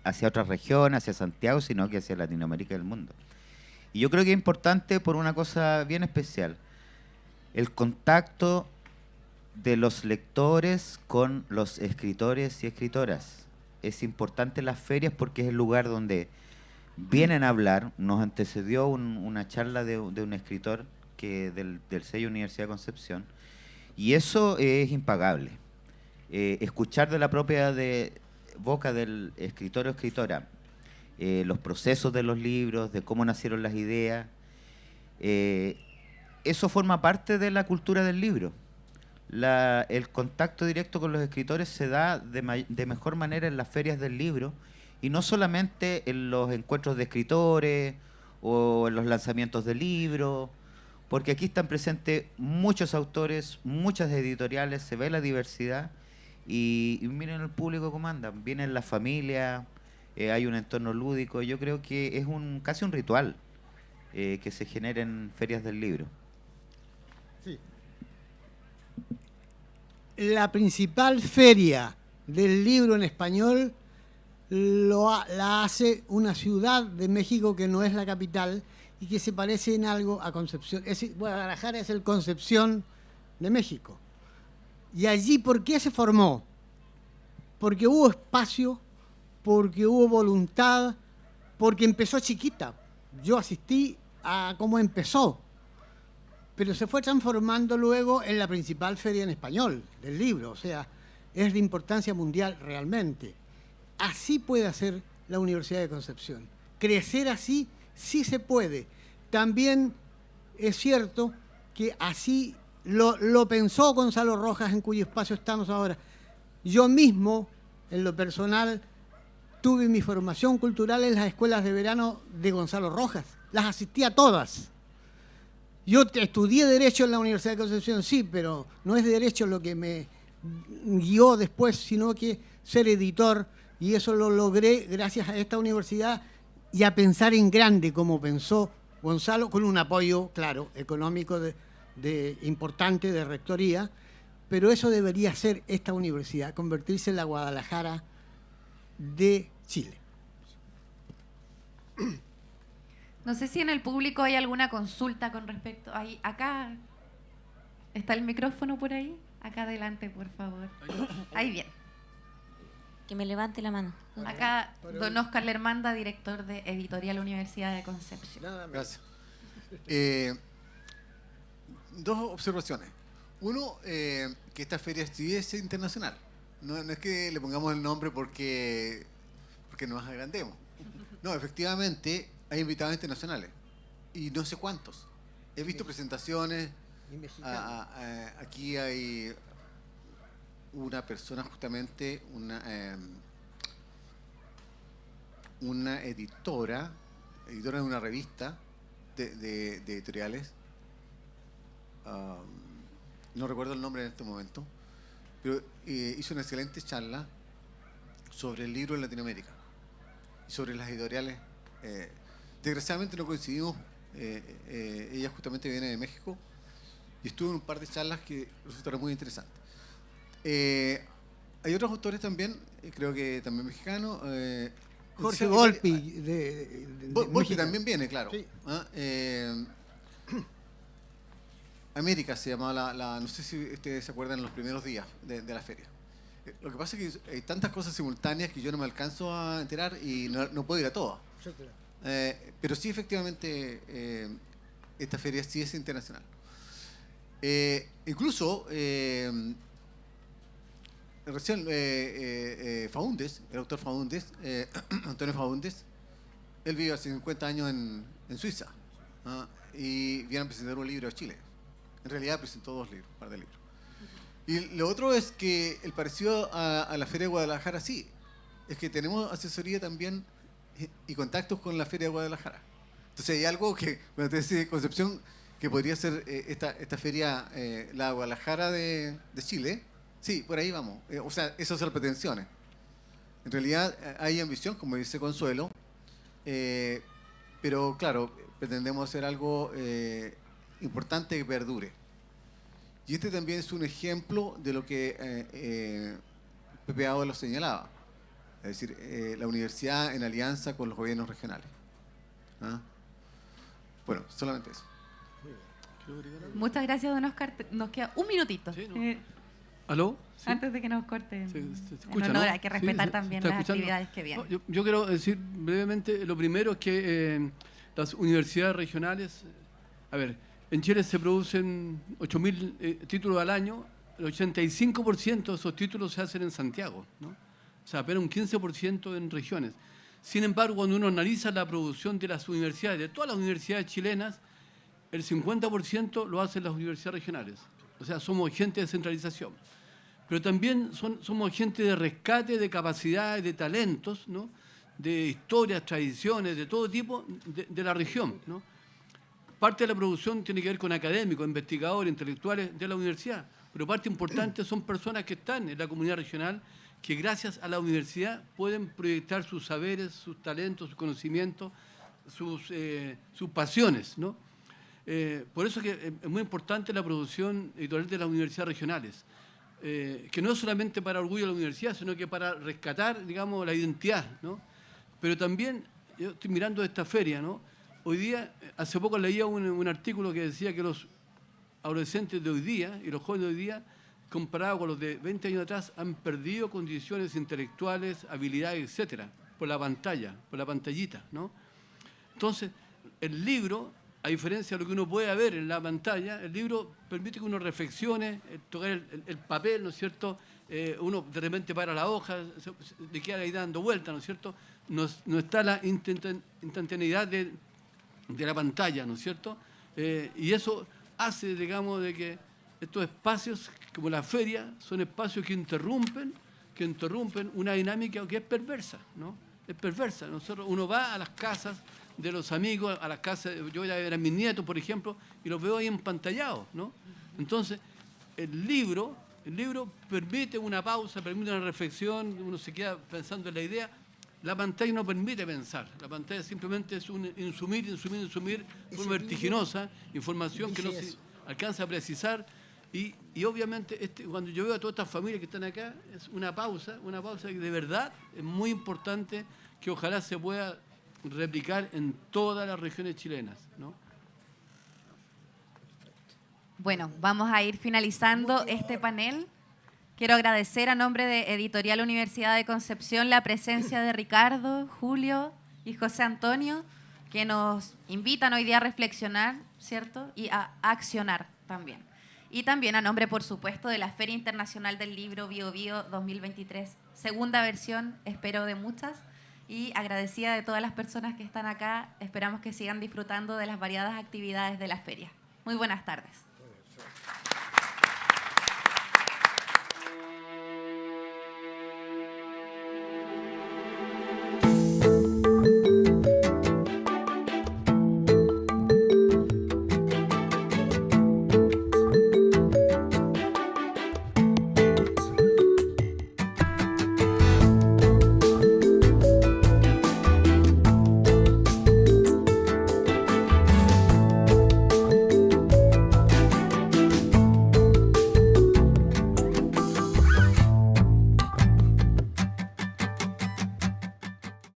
hacia otras regiones, hacia Santiago, sino que hacia Latinoamérica y el mundo. Y yo creo que es importante por una cosa bien especial: el contacto de los lectores con los escritores y escritoras. Es importante las ferias porque es el lugar donde vienen a hablar. Nos antecedió una charla de un escritor del sello Universidad de Concepción, y eso es impagable. Escuchar de la propia boca del escritor o escritora los procesos de los libros, de cómo nacieron las ideas, eso forma parte de la cultura del libro. el contacto directo con los escritores se da de mejor manera en las ferias del libro y no solamente en los encuentros de escritores o en los lanzamientos de libros, porque aquí están presentes muchos autores, muchas editoriales, se ve la diversidad y miren el público cómo andan, vienen las familias, hay un entorno lúdico. Yo creo que es casi un ritual que se genera en ferias del libro. Sí. La principal feria del libro en español la hace una ciudad de México que no es la capital y que se parece en algo a Concepción. Guadalajara es el Concepción de México. Y allí, ¿por qué se formó? Porque hubo espacio, porque hubo voluntad, porque empezó chiquita. Yo asistí a cómo empezó, pero se fue transformando luego en la principal feria en español del libro, o sea, es de importancia mundial realmente. Así puede hacer la Universidad de Concepción. Crecer así sí se puede. También es cierto que así lo pensó Gonzalo Rojas, en cuyo espacio estamos ahora. Yo mismo, en lo personal, tuve mi formación cultural en las escuelas de verano de Gonzalo Rojas. Las asistí a todas. Yo estudié Derecho en la Universidad de Concepción, sí, pero no es Derecho lo que me guió después, sino que ser editor, y eso lo logré gracias a esta universidad y a pensar en grande como pensó Gonzalo, con un apoyo, claro, económico importante de rectoría, pero eso debería ser esta universidad, convertirse en la Guadalajara de Chile. No sé si en el público hay alguna consulta con respecto. Acá está el micrófono por ahí. Acá adelante, por favor. Ahí bien. Que me levante la mano. Acá don Oscar Lermanda, director de Editorial Universidad de Concepción. Gracias. Dos observaciones. Uno, que esta feria sí es internacional. No es que le pongamos el nombre porque nos agrandemos. No, efectivamente hay invitados internacionales. Y no sé cuántos. He visto presentaciones. Aquí hay una persona justamente, una editora de una revista de editoriales. No recuerdo el nombre en este momento, pero hizo una excelente charla sobre el libro en Latinoamérica y sobre las editoriales. Desgraciadamente no coincidimos. Ella justamente viene de México y estuvo en un par de charlas que resultaron muy interesantes. Hay otros autores también, creo que también mexicanos. Jorge Volpi. Volpi también viene, claro. Sí. América se llamaba no sé si ustedes se acuerdan, los primeros días de la feria. Lo que pasa es que hay tantas cosas simultáneas que yo no me alcanzo a enterar y no puedo ir a todas. Pero sí, efectivamente, esta feria sí es internacional. Incluso, recién Faúndez, el autor Faúndez, Antonio Faúndez, él vive hace 50 años en Suiza, y viene a presentar un libro a Chile. En realidad presentó un par de libros. Y lo otro es que el parecido a la Feria de Guadalajara, sí, es que tenemos asesoría también y contactos con la Feria de Guadalajara. Entonces hay algo que, cuando te decía Concepción, que podría ser esta feria, la Guadalajara de Chile. Sí, por ahí vamos. O sea, esas son las pretensiones. En realidad hay ambición, como dice Consuelo, pero claro, pretendemos hacer algo importante que perdure. Y este también es un ejemplo de lo que Pepe Ábalos lo señalaba. Es decir, la universidad en alianza con los gobiernos regionales. Bueno, solamente eso. Muchas gracias, don Oscar. Nos queda un minutito. Sí, ¿no? ¿Aló? ¿Sí? Antes de que nos corten. Se en escucha, honor, ¿no? hay que respetar Sí, también ¿está las escuchando? actividades que vienen. No, yo quiero decir brevemente, lo primero es que las universidades regionales, a ver, en Chile se producen 8.000 títulos al año, el 85% de esos títulos se hacen en Santiago, ¿no? O sea, apenas un 15% en regiones. Sin embargo, cuando uno analiza la producción de las universidades, de todas las universidades chilenas, el 50% lo hacen las universidades regionales. O sea, somos agentes de descentralización. Pero también somos agentes de rescate de capacidades, de talentos, ¿no? De historias, tradiciones, de todo tipo de la región, ¿no? Parte de la producción tiene que ver con académicos, investigadores, intelectuales de la universidad, pero parte importante son personas que están en la comunidad regional que gracias a la universidad pueden proyectar sus saberes, sus talentos, sus conocimientos, sus pasiones, ¿no? Por eso que es muy importante la producción editorial de las universidades regionales, que no es solamente para orgullo de la universidad, sino que para rescatar, digamos, la identidad, ¿no? Pero también, yo estoy mirando esta feria, ¿no? Hoy día, hace poco leía un artículo que decía que los adolescentes de hoy día y los jóvenes de hoy día, comparados con los de 20 años atrás, han perdido condiciones intelectuales, habilidades, etcétera, por la pantalla, por la pantallita, ¿no? Entonces, el libro, a diferencia de lo que uno puede ver en la pantalla, el libro permite que uno reflexione, tocar el papel, ¿no es cierto? Uno de repente para la hoja, le queda ahí dando vueltas, ¿no es cierto? No está la instantaneidad de la pantalla, ¿no es cierto? Y eso hace, digamos, de que estos espacios, como la feria, son espacios que interrumpen una dinámica que es perversa, ¿no? Es perversa. Uno va a las casas de los amigos, a las casas, yo voy a ver a mis nietos, por ejemplo, y los veo ahí empantallados, ¿no? Entonces, el libro permite una pausa, permite una reflexión, uno se queda pensando en la idea. La pantalla no permite pensar, la pantalla simplemente es un insumir, muy vertiginosa, información que no se alcanza a precisar. Y obviamente, cuando yo veo a todas estas familias que están acá, es una pausa que de verdad es muy importante, que ojalá se pueda replicar en todas las regiones chilenas, ¿no? Bueno, vamos a ir finalizando este panel. Quiero agradecer a nombre de Editorial Universidad de Concepción la presencia de Ricardo, Julio y José Antonio, que nos invitan hoy día a reflexionar, ¿cierto? Y a accionar también. Y también a nombre, por supuesto, de la Feria Internacional del Libro Bio Bio 2023, segunda versión, espero de muchas, y agradecida de todas las personas que están acá. Esperamos que sigan disfrutando de las variadas actividades de la feria. Muy buenas tardes.